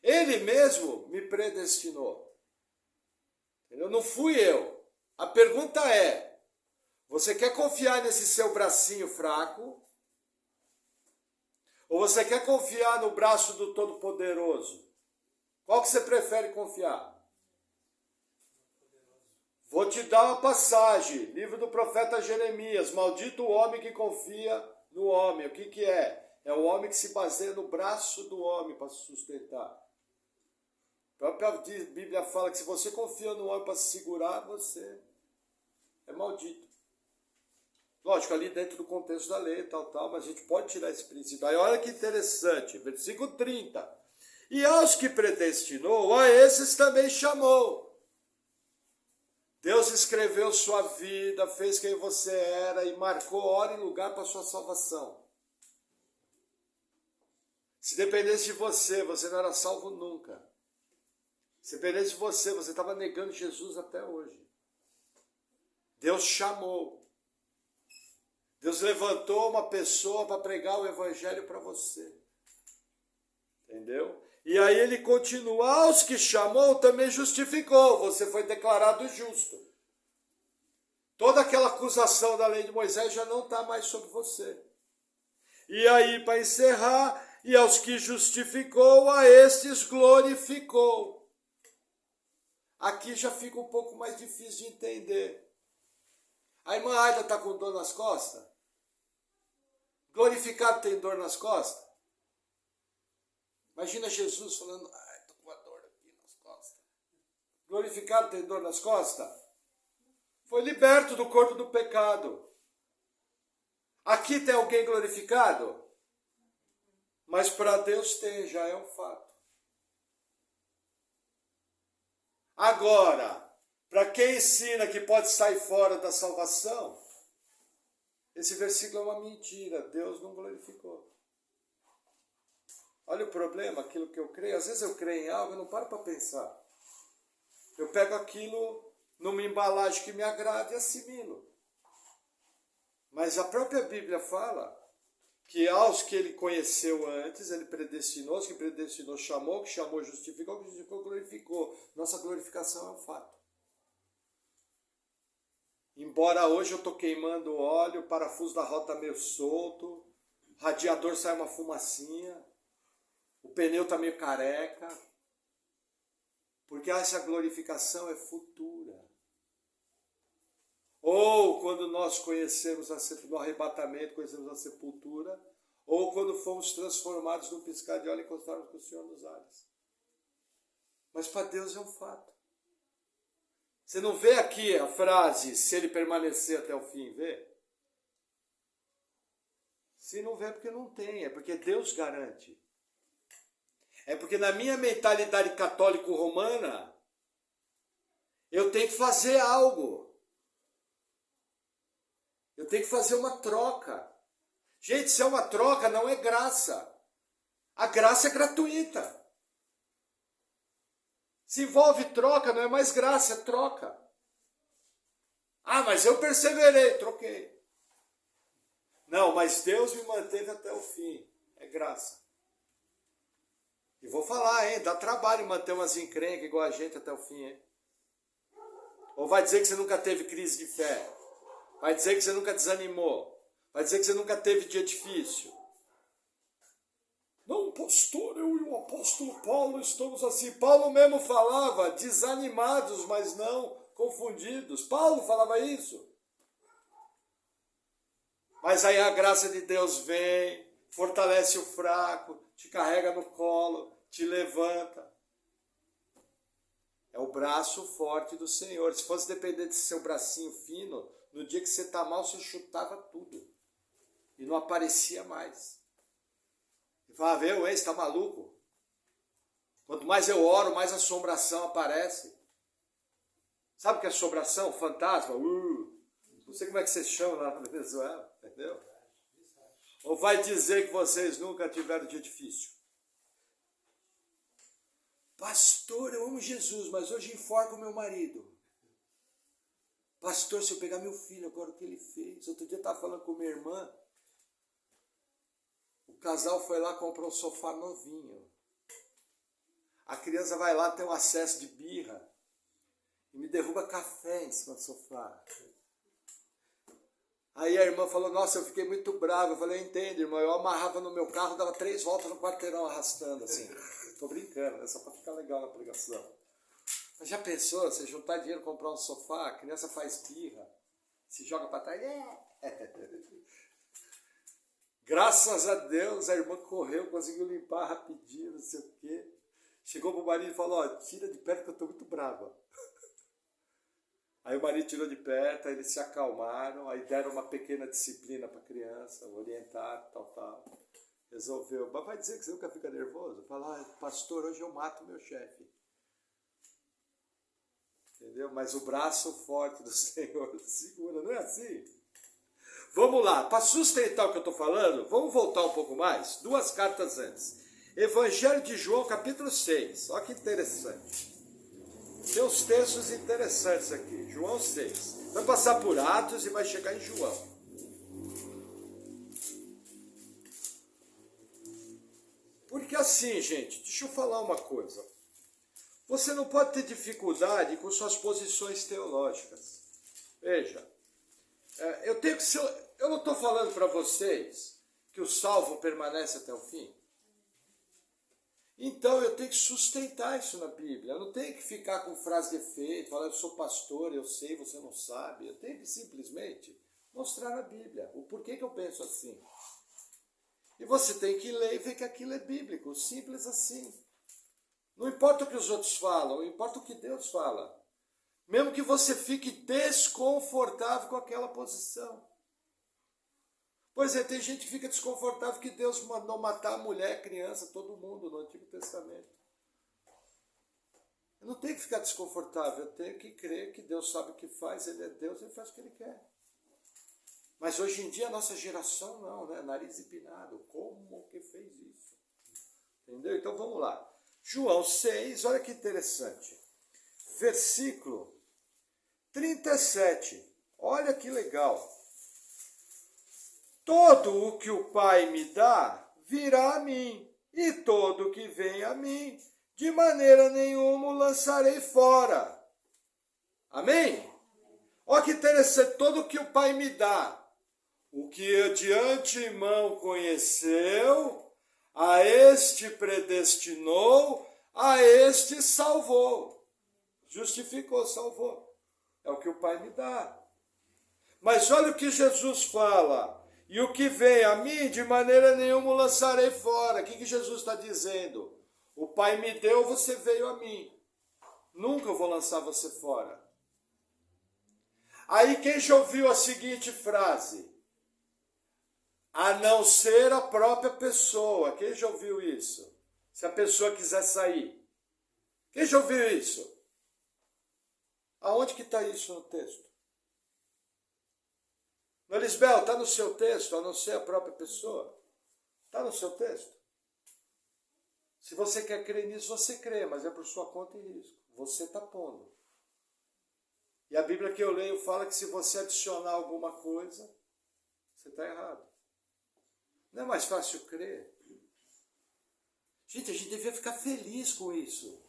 Speaker 1: Ele mesmo me predestinou. Entendeu? Não fui eu. A pergunta é, você quer confiar nesse seu bracinho fraco? Ou você quer confiar no braço do Todo-Poderoso? Qual que você prefere confiar? Vou te dar uma passagem. Livro do profeta Jeremias. Maldito o homem que confia no homem. O que é? É o homem que se baseia no braço do homem para se sustentar. A própria Bíblia fala que se você confia no homem para se segurar, você é maldito. Lógico, ali dentro do contexto da lei, tal, mas a gente pode tirar esse princípio. Aí olha que interessante, versículo 30. E aos que predestinou, a esses também chamou. Deus escreveu sua vida, fez quem você era e marcou hora e lugar para sua salvação. Se dependesse de você, você não era salvo nunca. Se dependesse de você, você estava negando Jesus até hoje. Deus chamou. Deus levantou uma pessoa para pregar o evangelho para você. Entendeu? E aí ele continua, aos que chamou também justificou, você foi declarado justo. Toda aquela acusação da lei de Moisés já não está mais sobre você. E aí, para encerrar, e aos que justificou, a estes glorificou. Aqui já fica um pouco mais difícil de entender. A irmã Aida está com dor nas costas? Glorificado tem dor nas costas? Imagina Jesus falando, ai, estou com uma dor aqui nas costas. Glorificado tem dor nas costas? Foi liberto do corpo do pecado. Aqui tem alguém glorificado? Mas para Deus tem, já é um fato. Agora, para quem ensina que pode sair fora da salvação, esse versículo é uma mentira. Deus não glorificou. Olha o problema, aquilo que eu creio. Às vezes eu creio em algo e não paro para pensar. Eu pego aquilo numa embalagem que me agrada e assimilo. Mas a própria Bíblia fala que aos que ele conheceu antes, ele predestinou, os que predestinou chamou, que chamou justificou, que justificou glorificou. Nossa glorificação é um fato. Embora hoje eu estou queimando óleo, o parafuso da roda está meio solto, o radiador sai uma fumacinha, o pneu está meio careca, porque essa glorificação é futura. Ou quando nós conhecemos no arrebatamento, conhecemos a sepultura, ou quando fomos transformados num piscar de olho e encontrarmos com o Senhor nos ares. Mas para Deus é um fato. Você não vê aqui a frase, se ele permanecer até o fim, vê? Se não vê é porque não tem, é porque Deus garante. É porque na minha mentalidade católico-romana, eu tenho que fazer algo. Eu tenho que fazer uma troca. Gente, se é uma troca, não é graça. A graça é gratuita. Se envolve troca, não é mais graça, é troca. Ah, mas eu perseverei, troquei. Não, mas Deus me manteve até o fim. É graça. E vou falar, hein? Dá trabalho manter umas encrencas igual a gente até o fim, hein? Ou vai dizer que você nunca teve crise de fé? Vai dizer que você nunca desanimou? Vai dizer que você nunca teve dia difícil? Não, pastor, eu e o apóstolo Paulo estamos assim. Paulo mesmo falava desanimados, mas não confundidos. Paulo falava isso. Mas aí a graça de Deus vem, fortalece o fraco, te carrega no colo, te levanta. É o braço forte do Senhor. Se fosse depender de seu bracinho fino, no dia que você está mal, você chutava tudo. E não aparecia mais. E falava, você está maluco? Quanto mais eu oro, mais assombração aparece. Sabe o que é assombração? Fantasma? Não sei como é que você chama lá na Venezuela, entendeu? Ou vai dizer que vocês nunca tiveram dia difícil? Pastor, eu amo Jesus, mas hoje enforco meu marido. Pastor, se eu pegar meu filho, agora o que ele fez? Outro dia eu estava falando com minha irmã. O casal foi lá, comprou um sofá novinho. A criança vai lá, tem um acesso de birra. E me derruba café em cima do sofá. Aí a irmã falou, nossa, eu fiquei muito bravo. Eu falei, entende, irmã, eu amarrava no meu carro, dava 3 voltas no quarteirão arrastando, assim. Tô brincando, é só para ficar legal na pregação. Mas já pensou, você juntar dinheiro, comprar um sofá, a criança faz birra, se joga para trás, Graças a Deus, a irmã correu, conseguiu limpar rapidinho, não sei o quê. Chegou pro marido e falou, tira de perto que eu tô muito brava. Aí o marido tirou de perto, aí eles se acalmaram, aí deram uma pequena disciplina para a criança, orientaram, tal. Resolveu. Mas vai dizer que você nunca fica nervoso? Fala, pastor, hoje eu mato meu chefe. Entendeu? Mas o braço forte do Senhor segura, não é assim? Vamos lá, para sustentar o que eu estou falando, vamos voltar um pouco mais, 2 cartas antes. Evangelho de João, capítulo 6, olha que interessante. Tem uns textos interessantes aqui, João 6. Vai passar por Atos e vai chegar em João. Porque assim, gente, deixa eu falar uma coisa. Você não pode ter dificuldade com suas posições teológicas. Veja, eu não estou falando para vocês que o salvo permanece até o fim. Então eu tenho que sustentar isso na Bíblia. Eu não tenho que ficar com frase de efeito, falar eu sou pastor, eu sei, você não sabe. Eu tenho que simplesmente mostrar na Bíblia o porquê que eu penso assim. E você tem que ler e ver que aquilo é bíblico, simples assim. Não importa o que os outros falam, importa o que Deus fala. Mesmo que você fique desconfortável com aquela posição. Por exemplo, tem gente que fica desconfortável que Deus mandou matar a mulher, criança, todo mundo no Antigo Testamento. Eu não tenho que ficar desconfortável, eu tenho que crer que Deus sabe o que faz, Ele é Deus, Ele faz o que Ele quer. Mas hoje em dia a nossa geração não, né? Nariz empinado, como que fez isso? Entendeu? Então vamos lá. João 6, olha que interessante. Versículo 37, olha que legal. Todo o que o Pai me dá, virá a mim, e todo o que vem a mim, de maneira nenhuma o lançarei fora. Amém? Olha que interessante, todo o que o Pai me dá, o que de antemão conheceu, a este predestinou, a este salvou. Justificou, salvou. É o que o Pai me dá. Mas olha o que Jesus fala. E o que vem a mim, de maneira nenhuma o lançarei fora. O que Jesus está dizendo? O Pai me deu, você veio a mim. Nunca eu vou lançar você fora. Aí quem já ouviu a seguinte frase? A não ser a própria pessoa. Quem já ouviu isso? Se a pessoa quiser sair. Quem já ouviu isso? Aonde que está isso no texto? No Lisbel, está no seu texto, a não ser a própria pessoa? Está no seu texto? Se você quer crer nisso, você crê, mas é por sua conta e risco. Você está pondo. E a Bíblia que eu leio fala que se você adicionar alguma coisa, você está errado. Não é mais fácil crer? Gente, a gente devia ficar feliz com isso.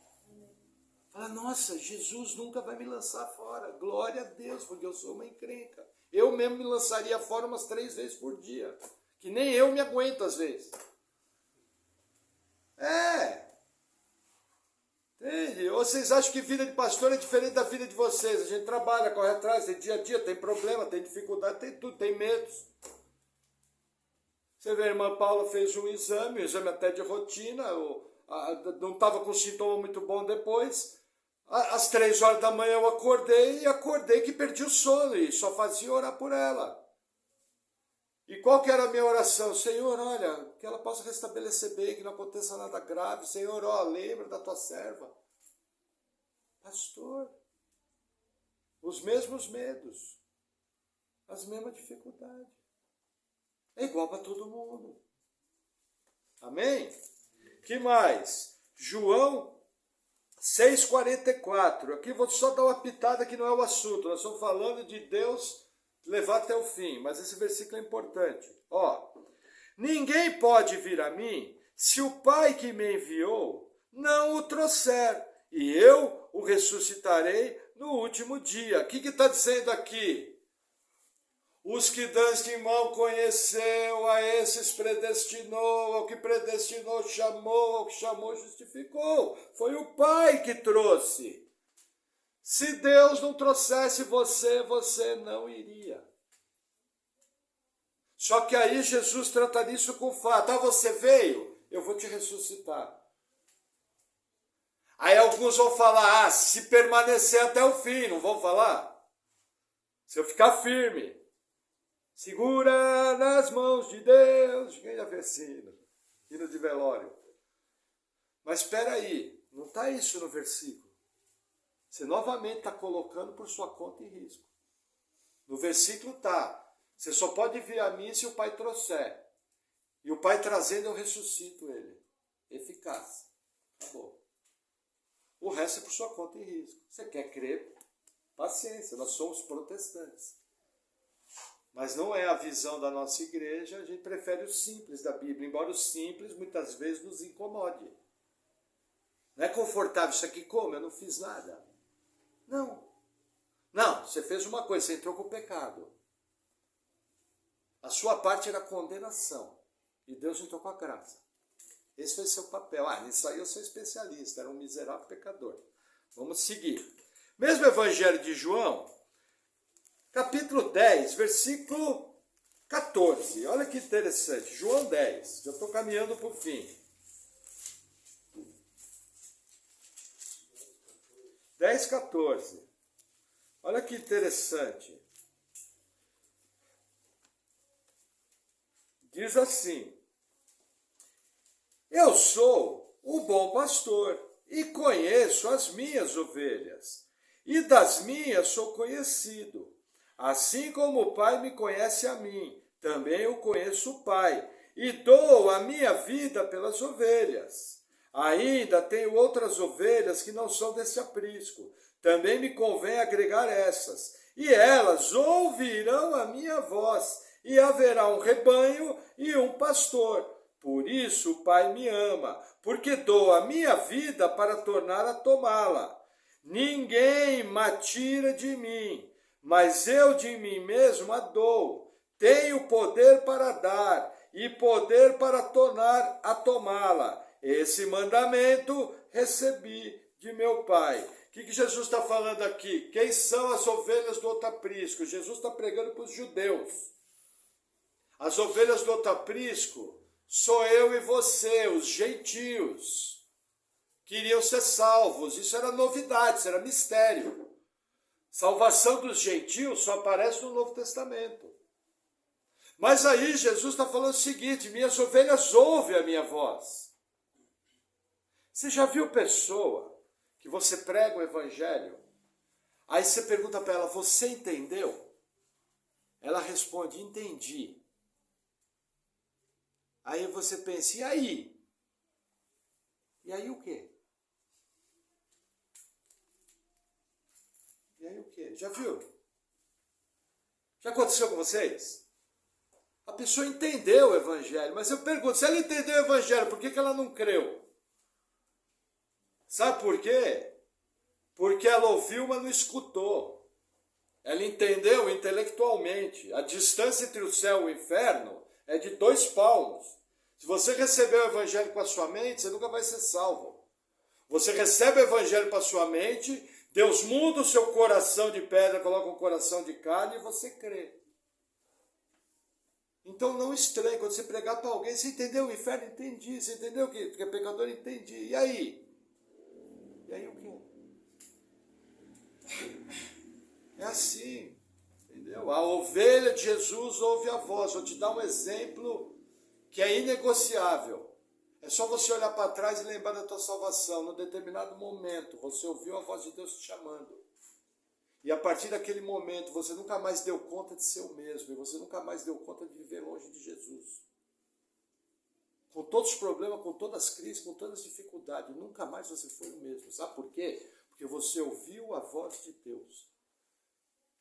Speaker 1: Falar, nossa, Jesus nunca vai me lançar fora. Glória a Deus, porque eu sou uma encrenca. Eu mesmo me lançaria fora umas 3 vezes por dia. Que nem eu me aguento às vezes. Entende? Ou vocês acham que vida de pastor é diferente da vida de vocês? A gente trabalha, corre atrás, tem dia a dia, tem problema, tem dificuldade, tem tudo, tem medos. Você vê, a irmã Paula fez um exame até de rotina, não estava com sintoma muito bom depois. Às 3 horas da manhã eu acordei que perdi o sono e só fazia orar por ela. E qual que era a minha oração? Senhor, olha, que ela possa restabelecer bem, que não aconteça nada grave. Senhor, ó, lembra da tua serva. Pastor, os mesmos medos, as mesmas dificuldades. É igual para todo mundo. Amém? Que mais? João 6,44. Aqui vou só dar uma pitada que não é o assunto. Nós estamos falando de Deus levar até o fim, mas esse versículo é importante. Ó, ninguém pode vir a mim se o Pai que me enviou não o trouxer, e eu o ressuscitarei no último dia. O que está dizendo aqui? Os que antemão conheceu, a esses predestinou, ao que predestinou chamou, ao que chamou justificou. Foi o Pai que trouxe. Se Deus não trouxesse você, você não iria. Só que aí Jesus trata isso com fato. Ah, você veio? Eu vou te ressuscitar. Aí alguns vão falar, se permanecer até o fim, não vão falar? Se eu ficar firme. Segura nas mãos de Deus. Quem já fez hino de velório. Mas espera aí, não está isso no versículo. Você novamente está colocando por sua conta e risco. No versículo está, você só pode vir a mim se o Pai trouxer. E o Pai trazendo, eu ressuscito ele. Eficaz. Acabou. O resto é por sua conta e risco. Você quer crer? Paciência, nós somos protestantes. Mas não é a visão da nossa igreja, a gente prefere o simples da Bíblia, embora o simples muitas vezes nos incomode. Não é confortável isso aqui como? Eu não fiz nada. Não. Não, você fez uma coisa, você entrou com o pecado. A sua parte era a condenação. E Deus entrou com a graça. Esse foi seu papel. Nisso aí eu sou especialista, era um miserável pecador. Vamos seguir. Mesmo Evangelho de João, capítulo 10, versículo 14. Olha que interessante. João 10. Já estou caminhando para o fim. 10, 14. Olha que interessante. Diz assim: eu sou o bom pastor e conheço as minhas ovelhas, e das minhas sou conhecido. Assim como o Pai me conhece a mim, também eu conheço o Pai, e dou a minha vida pelas ovelhas. Ainda tenho outras ovelhas que não são desse aprisco. Também me convém agregar essas, e elas ouvirão a minha voz, e haverá um rebanho e um pastor. Por isso o Pai me ama, porque dou a minha vida para tornar a tomá-la. Ninguém me tira de mim, mas eu de mim mesmo a dou. Tenho poder para dar e poder para tornar a tomá-la. Esse mandamento recebi de meu Pai. O que Jesus está falando aqui? Quem são as ovelhas do outro aprisco? Jesus está pregando para os judeus. As ovelhas do outro aprisco sou eu e você, os gentios, que iriam ser salvos. Isso era novidade, isso era mistério. Salvação dos gentios só aparece no Novo Testamento. Mas aí Jesus está falando o seguinte: minhas ovelhas ouvem a minha voz. Você já viu pessoa que você prega o evangelho, aí você pergunta para ela, você entendeu? Ela responde, entendi. Aí você pensa, e aí? E aí o quê? E aí o quê? Já viu? Já aconteceu com vocês? A pessoa entendeu o evangelho, mas eu pergunto, se ela entendeu o evangelho, por que ela não creu? Sabe por quê? Porque ela ouviu, mas não escutou. Ela entendeu intelectualmente. A distância entre o céu e o inferno é de 2 palmos. Se você receber o evangelho com a sua mente, você nunca vai ser salvo. Você recebe o evangelho para a sua mente, Deus muda o seu coração de pedra, coloca um coração de carne e você crê. Então não estranhe quando você pregar para alguém, você entendeu o inferno? Entendi. Você entendeu que é pecador? Entendi. E aí? E aí o quê? É assim, entendeu? A ovelha de Jesus ouve a voz. Vou te dar um exemplo que é inegociável. É só você olhar para trás e lembrar da tua salvação. Num determinado momento, você ouviu a voz de Deus te chamando. E a partir daquele momento, você nunca mais deu conta de ser o mesmo. E você nunca mais deu conta de viver longe de Jesus. Com todos os problemas, com todas as crises, com todas as dificuldades. Nunca mais você foi o mesmo. Sabe por quê? Porque você ouviu a voz de Deus.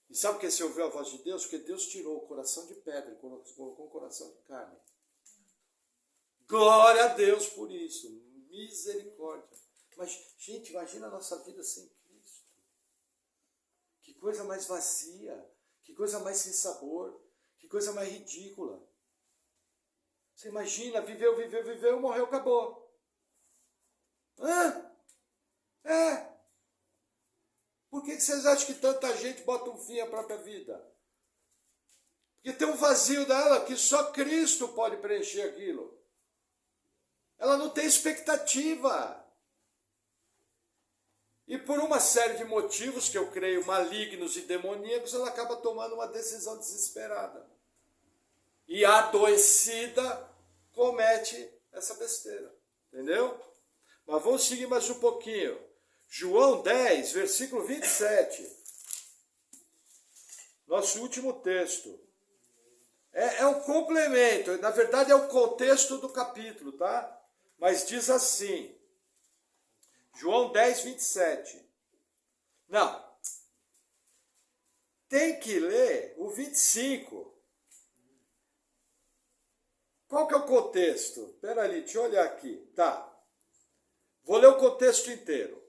Speaker 1: E sabe por que você ouviu a voz de Deus? Porque Deus tirou o coração de pedra e colocou um coração de carne. Glória a Deus por isso. Misericórdia. Mas, gente, imagina a nossa vida sem Cristo. Que coisa mais vazia. Que coisa mais sem sabor. Que coisa mais ridícula. Você imagina, viveu, morreu, acabou. Hã? É. Por que vocês acham que tanta gente bota um fim à própria vida? Porque tem um vazio dela que só Cristo pode preencher aquilo. Ela não tem expectativa. E por uma série de motivos que eu creio malignos e demoníacos, ela acaba tomando uma decisão desesperada. E adoecida comete essa besteira. Entendeu? Mas vamos seguir mais um pouquinho. João 10, versículo 27. Nosso último texto. É um complemento, na verdade é o contexto do capítulo, tá? Mas diz assim. João 10, 27. Não. Tem que ler o 25. Qual que é o contexto? Espera ali, deixa eu olhar aqui. Tá. Vou ler o contexto inteiro.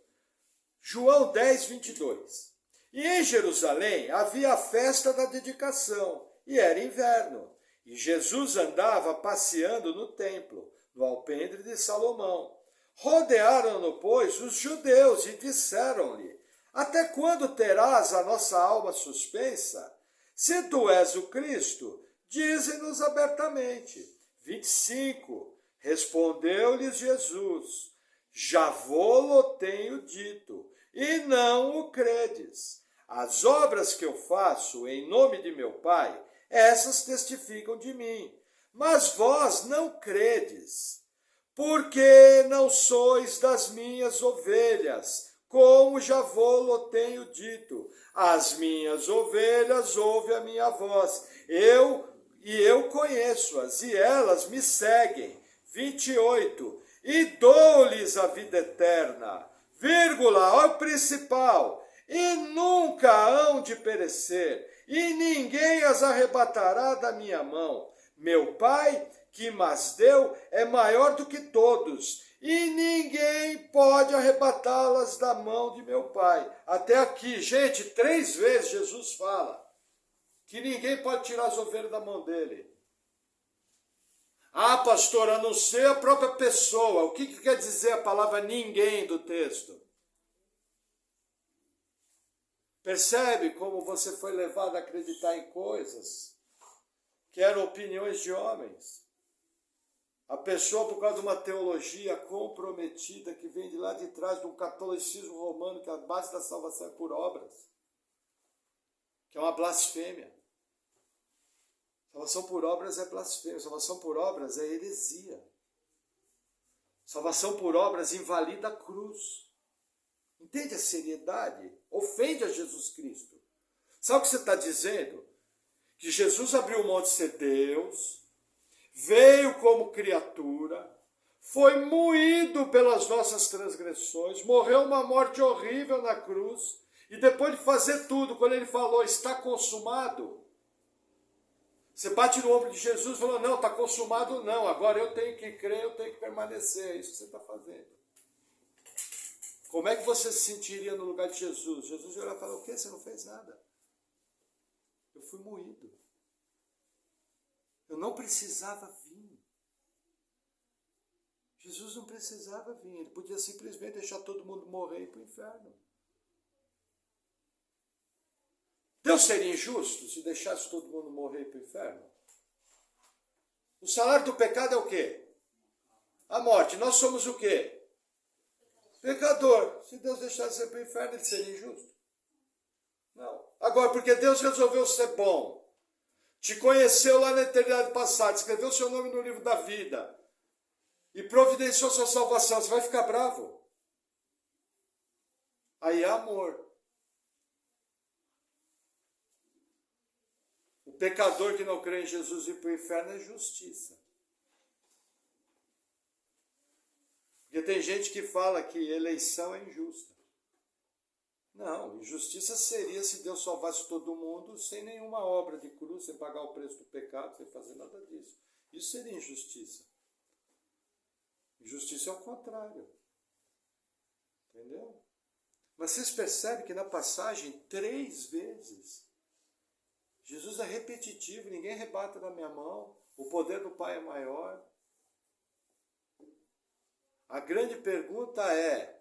Speaker 1: João 10, 22. E em Jerusalém havia a festa da dedicação, e era inverno. E Jesus andava passeando no templo, no alpendre de Salomão. Rodearam-no, pois, os judeus e disseram-lhe: até quando terás a nossa alma suspensa? Se tu és o Cristo, dize-nos abertamente. 25. Respondeu-lhes Jesus: já vô-lo tenho dito, e não o credes. As obras que eu faço em nome de meu Pai, essas testificam de mim. Mas vós não credes, porque não sois das minhas ovelhas, como já vô-lo tenho dito. As minhas ovelhas ouvem a minha voz, eu conheço-as, e elas me seguem. 28. E dou-lhes a vida eterna, vírgula, ao principal, e nunca hão de perecer, e ninguém as arrebatará da minha mão. Meu Pai, que mas deu, é maior do que todos, e ninguém pode arrebatá-las da mão de meu Pai. Até aqui, gente, 3 vezes Jesus fala que ninguém pode tirar as ovelhas da mão dele. Ah, pastor, a não ser a própria pessoa. O que quer dizer a palavra ninguém do texto? Percebe como você foi levado a acreditar em coisas que eram opiniões de homens? A pessoa, por causa de uma teologia comprometida que vem de lá de trás, de um catolicismo romano, que a base da salvação é por obras, que é uma blasfêmia. Salvação por obras é blasfêmia, salvação por obras é heresia. Salvação por obras invalida a cruz. Entende a seriedade? Ofende a Jesus Cristo. Sabe o que você está dizendo? Que Jesus abriu mão de ser Deus, veio como criatura, foi moído pelas nossas transgressões, morreu uma morte horrível na cruz, e depois de fazer tudo, quando ele falou, está consumado, você bate no ombro de Jesus e falou, não, está consumado não, agora eu tenho que crer, eu tenho que permanecer, é isso que você está fazendo. Como é que você se sentiria no lugar de Jesus? Jesus olhou e falou, o quê? Você não fez nada. Eu fui moído. Eu não precisava vir. Jesus não precisava vir, ele podia simplesmente deixar todo mundo morrer e ir para o inferno. Deus seria injusto se deixasse todo mundo morrer para o inferno? O salário do pecado é o quê? A morte. Nós somos o quê? Pecador. Se Deus deixasse você para o inferno, ele seria injusto? Não. Agora, porque Deus resolveu ser bom, te conheceu lá na eternidade passada, escreveu seu nome no livro da vida e providenciou sua salvação, você vai ficar bravo? Aí é amor. O pecador que não crê em Jesus ir para o inferno é justiça. Porque tem gente que fala que eleição é injusta. Não, injustiça seria se Deus salvasse todo mundo sem nenhuma obra de cruz, sem pagar o preço do pecado, sem fazer nada disso. Isso seria injustiça. Injustiça é o contrário. Entendeu? Mas vocês percebem que na passagem, 3 vezes, Jesus é repetitivo, ninguém rebata na minha mão, o poder do Pai é maior. A grande pergunta é,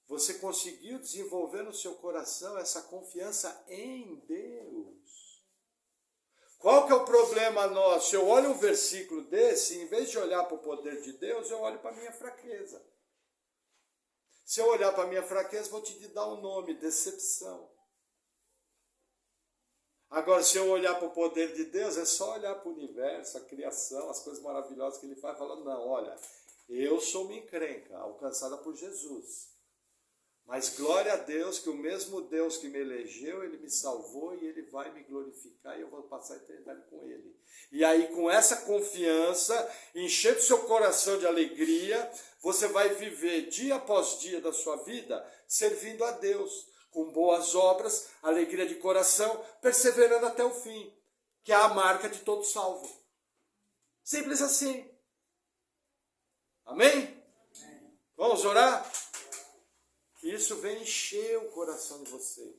Speaker 1: você conseguiu desenvolver no seu coração essa confiança em Deus? Qual que é o problema nosso? Eu olho um versículo desse, em vez de olhar para o poder de Deus, eu olho para a minha fraqueza. Se eu olhar para a minha fraqueza, vou te dar um nome, decepção. Agora, se eu olhar para o poder de Deus, é só olhar para o universo, a criação, as coisas maravilhosas que Ele faz, falando, não, olha, eu sou uma encrenca, alcançada por Jesus. Mas glória a Deus, que o mesmo Deus que me elegeu, Ele me salvou e Ele vai me glorificar e eu vou passar a eternidade com Ele. E aí, com essa confiança, enchendo seu coração de alegria, você vai viver dia após dia da sua vida servindo a Deus, com boas obras, alegria de coração, perseverando até o fim, que é a marca de todo salvo. Simples assim. Amém? Vamos orar? Que isso venha encher o coração de vocês.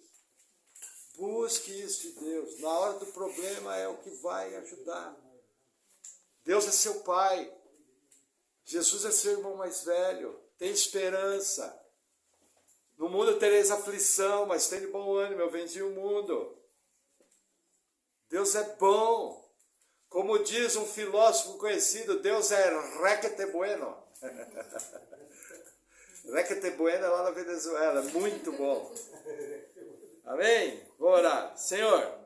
Speaker 1: Busque isso de Deus. Na hora do problema é o que vai ajudar. Deus é seu Pai. Jesus é seu irmão mais velho. Tem esperança. No mundo tereis aflição, mas tem de bom ânimo, eu venci o mundo. Deus é bom. Como diz um filósofo conhecido, Deus é requete bueno. Requete bueno é lá na Venezuela, muito bom. Amém? Vou orar. Senhor,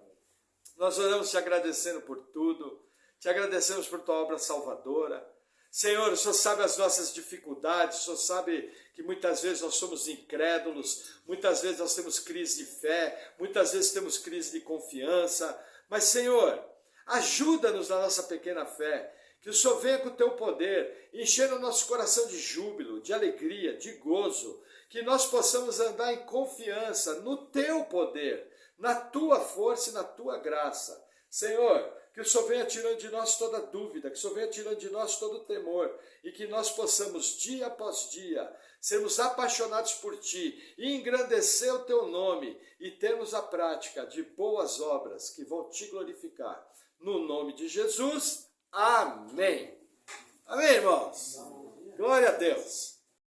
Speaker 1: nós oramos te agradecendo por tudo, te agradecemos por tua obra salvadora. Senhor, o Senhor sabe as nossas dificuldades, o Senhor sabe que muitas vezes nós somos incrédulos, muitas vezes nós temos crise de fé, muitas vezes temos crise de confiança, mas Senhor, ajuda-nos na nossa pequena fé, que o Senhor venha com o teu poder, enchendo o nosso coração de júbilo, de alegria, de gozo, que nós possamos andar em confiança no teu poder, na tua força e na tua graça. Senhor, que o Senhor venha tirando de nós toda dúvida, que o Senhor venha tirando de nós todo temor, e que nós possamos, dia após dia, sermos apaixonados por Ti, e engrandecer o Teu nome, e termos a prática de boas obras que vão Te glorificar. No nome de Jesus, amém. Amém, irmãos? Glória a Deus.